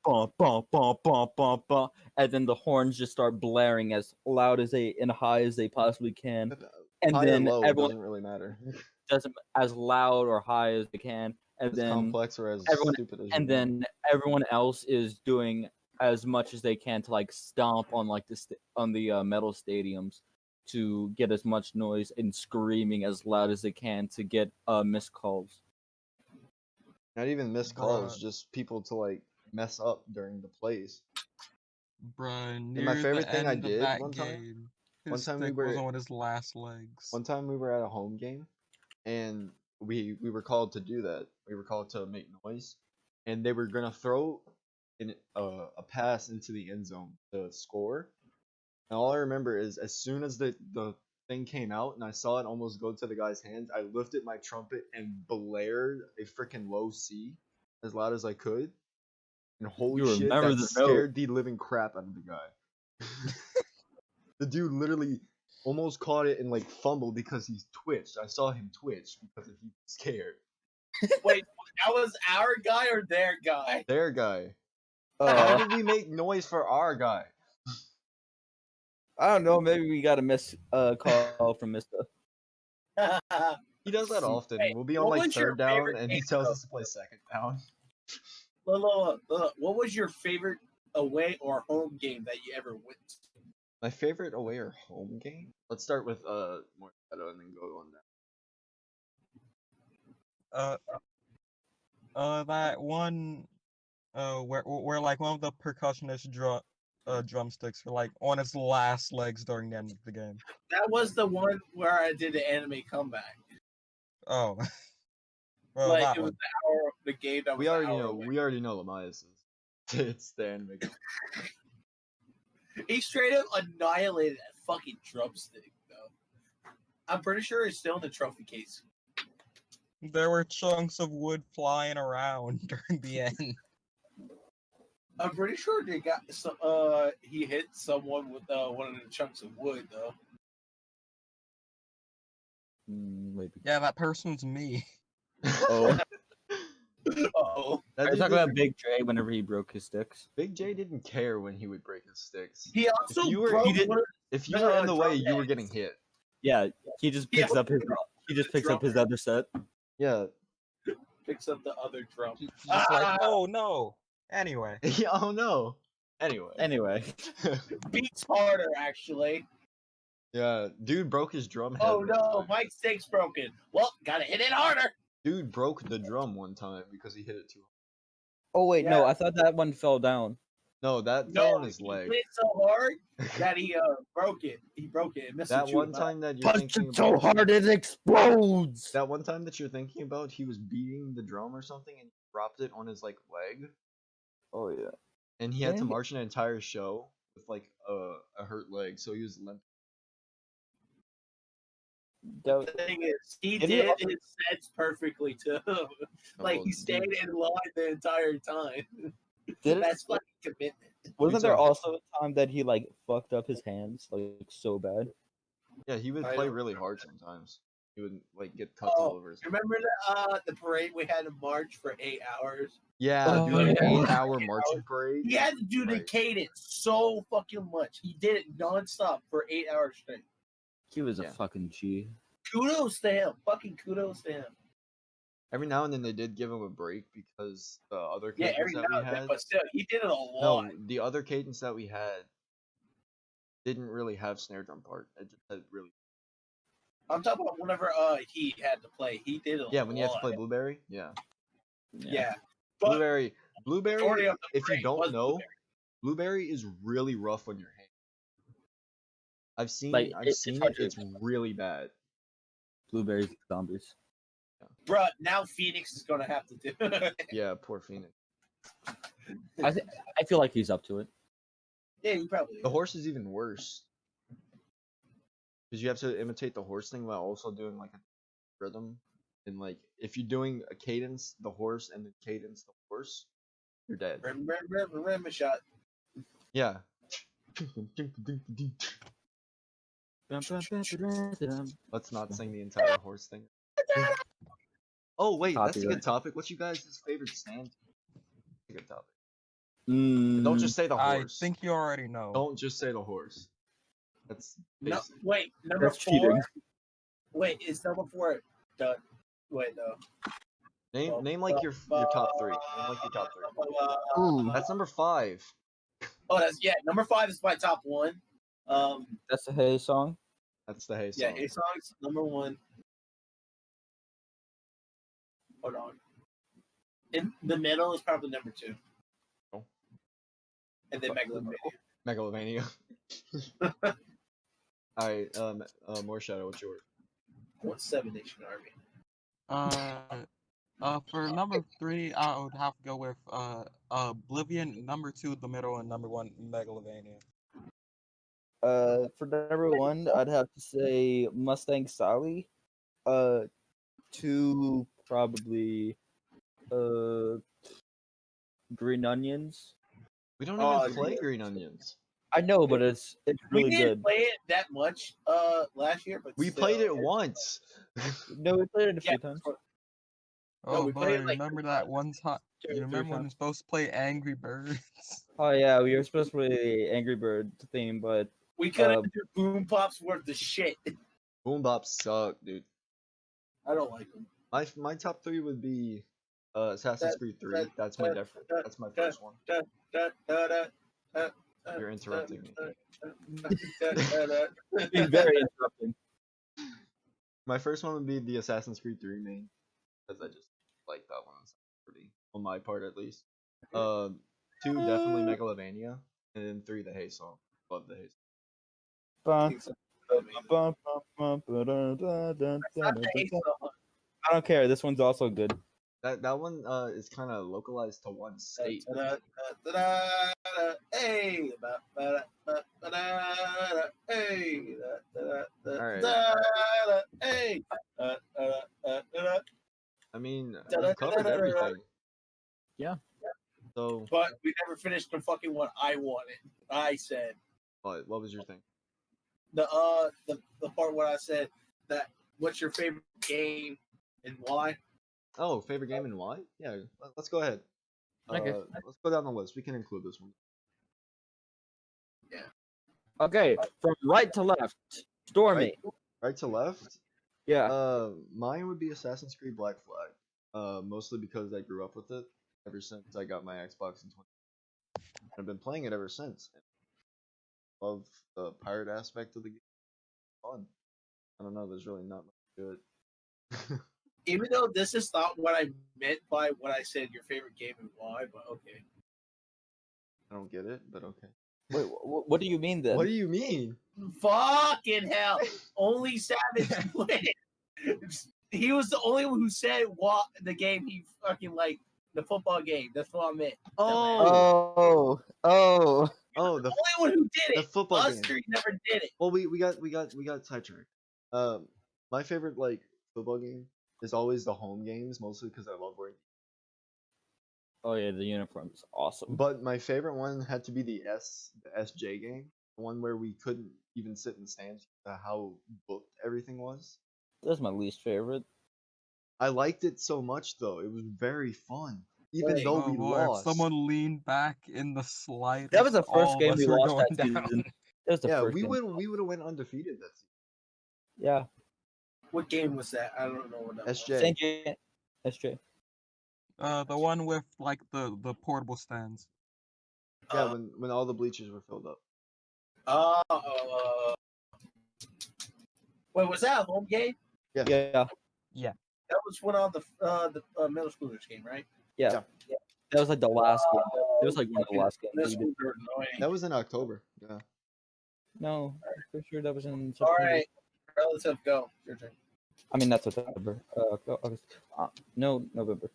bum, bum, bum, bum, bum, bum, and then the horns just start blaring as loud as they and high as they possibly can, and High or then low everyone doesn't really matter. doesn't as loud or high as they can, and As then complex or as everyone stupid as you and want. then everyone else is doing as much as they can to like stomp on like on the metal stadiums to get as much noise and screaming as loud as they can to get missed calls. Not even missed calls, Bruh. just people to like mess up during the plays. Bruh, my near favorite the thing I end of did that one time- game, one his time we stick was were- on his last legs. One time we were at a home game, and we were called to do that. We were called to make noise, and they were gonna throw a pass into the end zone to score. And all I remember is as soon as the thing came out and I saw it almost go to the guy's hands, I lifted my trumpet and blared a freaking low C as loud as I could. And holy You shit, remember that the note. scared the living crap out of the guy. The dude literally almost caught it and like fumbled because he twitched. I saw him twitch because he was scared. Wait, that was our guy or their guy? Their guy. Why Uh, did we make noise for our guy? I don't know. Maybe we got a miss call from Mister. He does that often. Hey, We'll be on what like was your third down favorite and he game, tells though? us to play second down. Look, what was your favorite away or home game that you ever went to? My favorite away or home game? Let's start with more shadow and then go on that. That one, where like one of the percussionist drumsticks were like on its last legs during the end of the game. That was the one where I did the anime comeback. Oh, well, Like that it was one. the game that was We already an hour know. away. We already know Lamias is. It's the anime. He straight up annihilated that fucking drumstick, though. I'm pretty sure it's still in the trophy case. There were chunks of wood flying around during the end. I'm pretty sure they got some. He hit someone with one of the chunks of wood, though. Wait. Yeah, that person's me. Oh, Oh, That Are you dude talking about didn't- Big J whenever he broke his sticks? Big J didn't care when he would break his sticks. he also you were- broke he did- one of If you were in the way, you were drumheads. getting hit. Yeah, he just picks Yeah, up his other set. Yeah. picks up the other drum. Just like, oh no. Anyway, Yeah. Oh no. Anyway. Anyway, Beats harder, actually. Yeah. Dude broke his drum head. Oh one no, time. my stick's broken. Well, gotta hit it harder. Dude broke the drum one time because he hit it too hard. oh wait, no. Yeah. I thought that one fell down. No, that No, fell on his he leg. hit it so hard that he broke it. He broke it. And missed That it one too. time that you're Punch thinking it so about, hard it explodes. that one time that you're thinking about, he was beating the drum or something and dropped it on his like leg, Oh yeah. and he had to Dang. march an entire show with like a hurt leg, so he was limp. That, The thing is, he Didn't he did also- his sets perfectly too. Like Oh, he stayed in line the entire time. did it, That's fucking commitment. wasn't Dude's there a- also a time that he like fucked up his hands like so bad? Yeah, he would I play don't really hard sometimes. He would like get cuts Oh, all over his. Remember the parade we had to march for 8 hours? Yeah, Oh, dude, yeah. 8-hour marching parade. He had to do the Right. cadence so fucking much. He did it nonstop for 8 hours straight. he was Yeah. a fucking G. Kudos to him. Fucking kudos to him. Every now and then they did give him a break because the other Yeah, cadence every that now we and then, had. but still, he did it a lot. No, the other cadence that we had didn't really have snare drum part. It just had really. I'm talking about whenever he had to play. He did it a Yeah, when you had to lot. play Blueberry. Yeah, Yeah. But Blueberry. Blueberry. majority of the If you parade don't was know, Blueberry. Blueberry is really rough on your hand. I've seen. Like, I've it's seen hard it. to- It's really bad. Blueberries zombies. Bruh, now Phoenix is gonna have to do it. Yeah, poor Phoenix. I feel like he's up to it. Yeah, you probably The horse is even worse. Because you have to imitate the horse thing while also doing like a rhythm And like, if you're doing a cadence, the horse, and then cadence, the horse, you're dead. Rim shot. Yeah. Let's not sing the entire horse thing. Oh wait, that's a good Copyright. topic. What's you guys' favorite stand? That's a good topic. Mm, Don't just say the I horse. think you already know. Don't just say the horse. That's No, basic. wait, number That's 4. cheating. Wait, is number 4 done? Wait, no. Name like your top 3. Name like your top 3. Ooh, That's number 5. Oh, that's number 5 is my top 1. that's a Hey song. That's the Hey Yeah, song. A Song's number 1. Hold on. In the middle is probably number 2. Oh. And then Megalomania. Megalomania. Alright, more Shadow, what's yours? What's 7 Nation Army? For number 3, I would have to go with Oblivion. Number 2, The Middle, and number 1, Megalovania. For number 1, I'd have to say Mustang Sally. 2, probably Green Onions. We don't Oh, even play yeah. Green Onions. I know, but it's We really didn't good. play it that much last year, but We still, played it it's- once. No, we played it a Yeah, few times. Oh, we but played it, like, remember 3 that times. one time? Two or You three remember when times. you're supposed to play Angry Birds? Oh yeah, we were supposed to play the Angry Bird theme, but We couldn't do Boom Pop's worth of shit. Boom Bop suck, dude. I don't like them. My top 3 would be Assassin's Creed 3. That's my first one. You're interrupting me. being very interrupting. My first one would be the Assassin's Creed 3 main, because I just like that one. It's pretty, on my part at least. 2 definitely Megalovania, and then 3 the Hey song. Love the Hey song. I don't care. This one's also good. That one is kind of localized to one state. Hey, hey, I mean, we covered everything. Yeah. So, but we never finished the fucking one I wanted. I said what was your thing? the part where I said that what's your favorite game and why? Oh, favorite game and why? Yeah, let's go ahead. Okay. Let's go down the list. We can include this one. Okay, from right to left, Stormy. Right to left. Yeah. Mine would be Assassin's Creed Black Flag. Mostly because I grew up with it ever since I got my Xbox in 20. I've been playing it ever since. Love the pirate aspect of the game. Fun. I don't know. There's really not much to it. Even though this is not what I meant by what I said, your favorite game and why, but okay. I don't get it, but okay. Wait, what do you mean then? What do you mean? Fucking hell! Only Savage win. He was the only one who said what the game he fucking liked, the football game. That's what I meant. Oh, Oh, the The only one who did the it. football Us game. three never did it. Well, we got sidetracked. My favorite like football game is always the home games, mostly because I love wearing. Oh yeah, the uniform is awesome. But my favorite one had to be the SJ game, the one where we couldn't even sit in the stands. How booked everything was. that's my least favorite. I liked it so much though; it was very fun, even Right. though Oh we boy, if lost. someone leaned back in the slide. That was the first all game of us we were lost going that down. season. That was the Yeah, first we game. would have went undefeated that season. Yeah, What game was that? I don't know what that was. SJ. same game. SJ. The one with like the portable stands. Yeah, Uh, when all the bleachers were filled up. Wait, was that a home game? Yeah, That was when all the middle schoolers game, right? yeah. That was like the last game. It was like one of the last games. Middle we did. schoolers are annoying. That was in October. Yeah. No, I'm pretty sure that was in All September. right, relative, go. Your turn. I mean, that's September. August. No, November.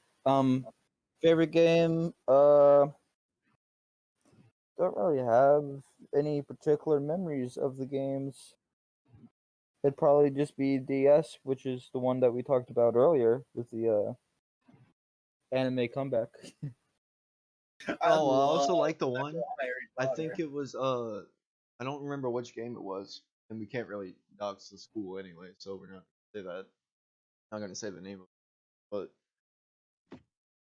Favorite game. Don't really have any particular memories of the games. It'd probably just be DS, which is the one that we talked about earlier with the anime comeback. Oh, I also like the love one. Harry I Potter. think it was I don't remember which game it was, and we can't really dox the school anyway, so we're not gonna say that. Not gonna say the name of it,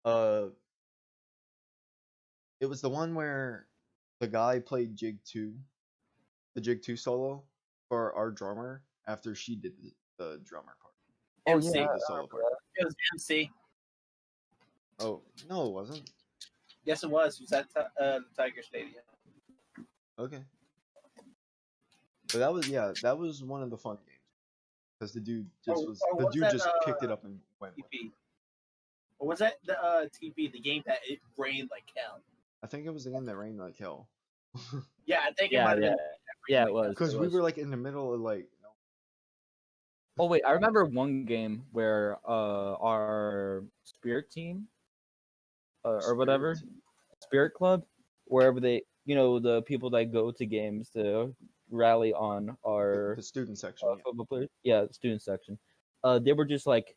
but it was the one where the guy played the Jig 2 solo for our drummer after she did the drummer part. Oh MC. yeah, The solo part. It was MC. Oh no, it wasn't. Yes, it was. It was at the Tiger Stadium. Okay. But that was one of the fun games because the dude just picked it up and went with it. TP. Or was that the TP, the game that it rained like hell? I think it was the game that rained like hell. Yeah, I think it Yeah, might have yeah, been. yeah. It was. Because it we was. were like in the middle of like Oh wait, I remember one game where our spirit team, or whatever, spirit club, wherever they, the people that go to games to rally on our the student section. Yeah. football players. Yeah, the student section. They were just like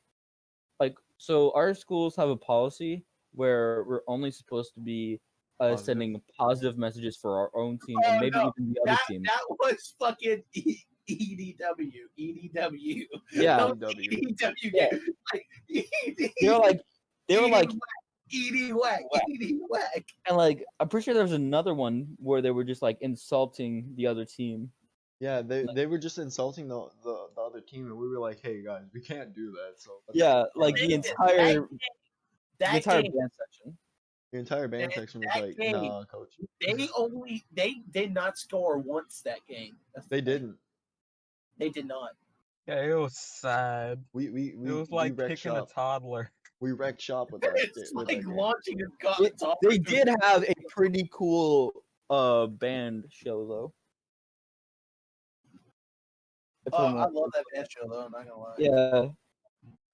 so. Our schools have a policy where we're only supposed to be Positive. sending positive messages for our own team and Oh, maybe no. even the other That team. was fucking EDW. EDW. Yeah. That was EDW. EDW Yeah. game. Like, They were like, ED whack. ED whack. and like, I'm pretty sure there was another one where they were just like insulting the other team. Yeah, they were just insulting the other team, and we were like, "Hey guys, we can't do that." So Yeah, like the entire That game, band section. the entire band section was that like, game, "Nah, coach." they did not score once that game. That's They the thing. didn't. They did not. Yeah, it was sad. We It was like wrecked kicking a shop. toddler. We wrecked shop with that. It's with like that game. launching a gun. They did have a pretty cool band show though. If Oh, I'm I not- love that band show though. I'm not gonna lie. Yeah. All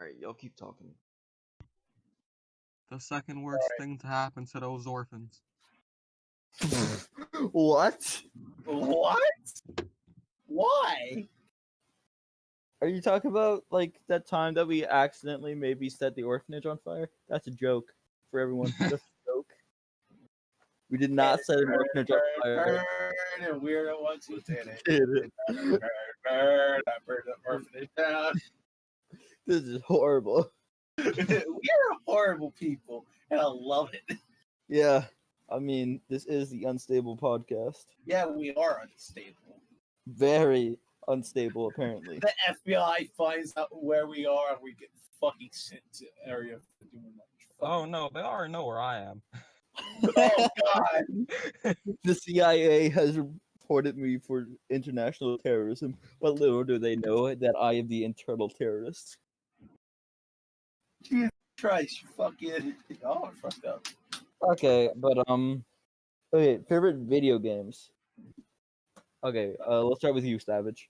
right, y'all keep talking. The second worst thing to happen to those orphans. What? What? Why? Are you talking about like that time that we accidentally maybe set the orphanage on fire? That's a joke for everyone. That's a joke. We did not set an orphanage on fire. Burn, and we're the ones who did it. Did it. Burn, I burned the orphanage down. This is horrible. We're horrible people, and I love it. Yeah. I mean, this is the Unstable Podcast. Yeah, we are unstable. Very unstable, apparently. The FBI finds out where we are, and we get fucking sent to Area 51. Oh no, they already know where I am. Oh god! The CIA has reported me for international terrorism, but little do they know that I am the internal terrorist. Jesus Christ, you fucking. Oh, I fucked up. Okay, but okay, favorite video games. Okay, let's start with you, Savage.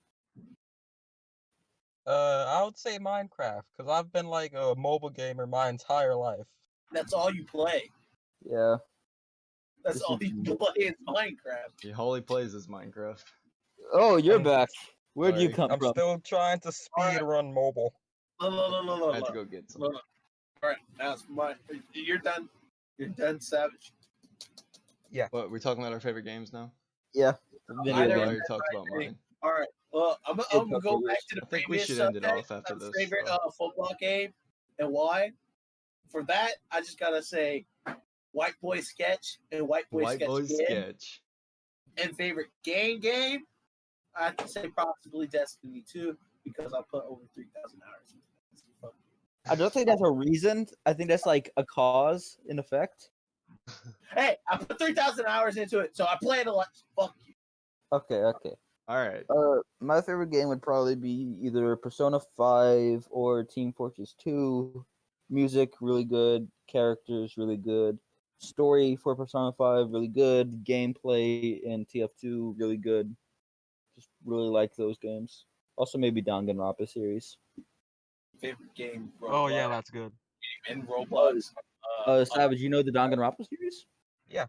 I would say Minecraft, because I've been like a mobile gamer my entire life. That's all you play. Yeah. That's all you play is Minecraft. Yeah, all he plays is Minecraft. Oh, you're Um, back. Where'd you sorry. come I'm from? still trying to speed run mobile. Look. I had to go get some. Look. All right, now it's my. You're done. You're done, Savage. What, we're talking about our favorite games now? Yeah. I Video I never- games. already talked about mine. All right. Well, I'm It's gonna go okay, back to the I think we previous should end it subject. off after of this, favorite so. football game and why. For that, I just gotta say, White Boy Sketch and White Boy White Sketch Boys again. Sketch. And favorite game, I have to say possibly Destiny 2 because I put over 3,000 hours into this. Fuck you. I don't think that's a reason. I think that's like a cause in effect. Hey, I put 3,000 hours into it, so I play it a lot. Fuck you. Okay. Alright. My favorite game would probably be either Persona 5 or Team Fortress 2. Music really good, characters really good, story for Persona 5 really good, gameplay in TF2 really good. Just really like those games. Also maybe Danganronpa series. Favorite game. Oh yeah, Roblox, that's good. and Roblox. Savage, you know the Danganronpa series? Yeah.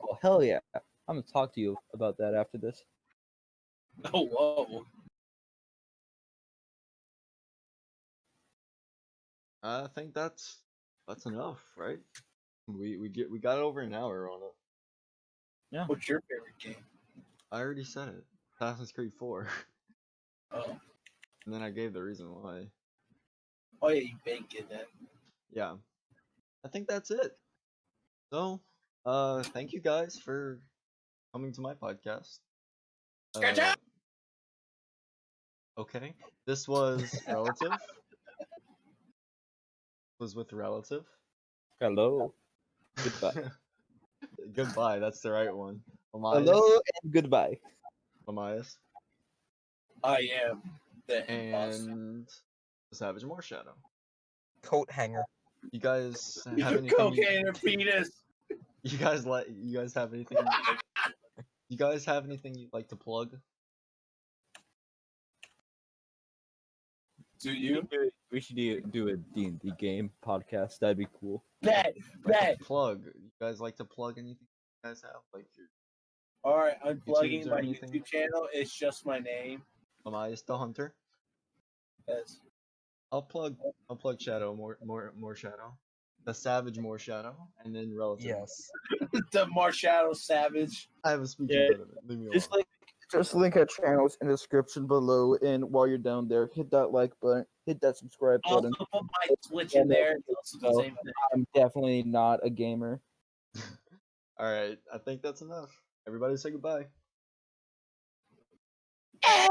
Oh hell yeah! I'm gonna talk to you about that after this. Oh whoa. I think that's enough, right? We got over an hour on it. What's your favorite game? I already said it. Assassin's Creed 4. Oh, And then I gave the reason why. oh yeah, you baked it. That. Yeah. I think that's it. So, thank you guys for coming to my podcast. Scratch out! Okay. This was Relative. Was with Relative. Hello. Goodbye. Goodbye, that's the right one. Hello and goodbye. Lamias. I am the imposter. And Savage More Shadow. Coat hanger. You guys have Your anything? cocaine and penis. You guys have anything? You guys have anything you'd like to plug? Do you? We should do a D&D game podcast. That'd be cool. Bet. Plug. You guys like to plug anything you guys have? Like your All right, I'm plugging YouTubes or my anything? YouTube channel. It's just my name. Lamias the Hunter. Yes. I'll plug Shadow, more Shadow. The Savage More Shadow, and then Relative. Yes. The Marshadow Savage. I have a speaking Yeah, impediment. Leave me alone. Just link our channels in the description below, and while you're down there, hit that like button, hit that subscribe Also button. put my Twitch in there. It's also the same thing. I'm definitely not a gamer. Alright, I think that's enough. Everybody say goodbye. Ah!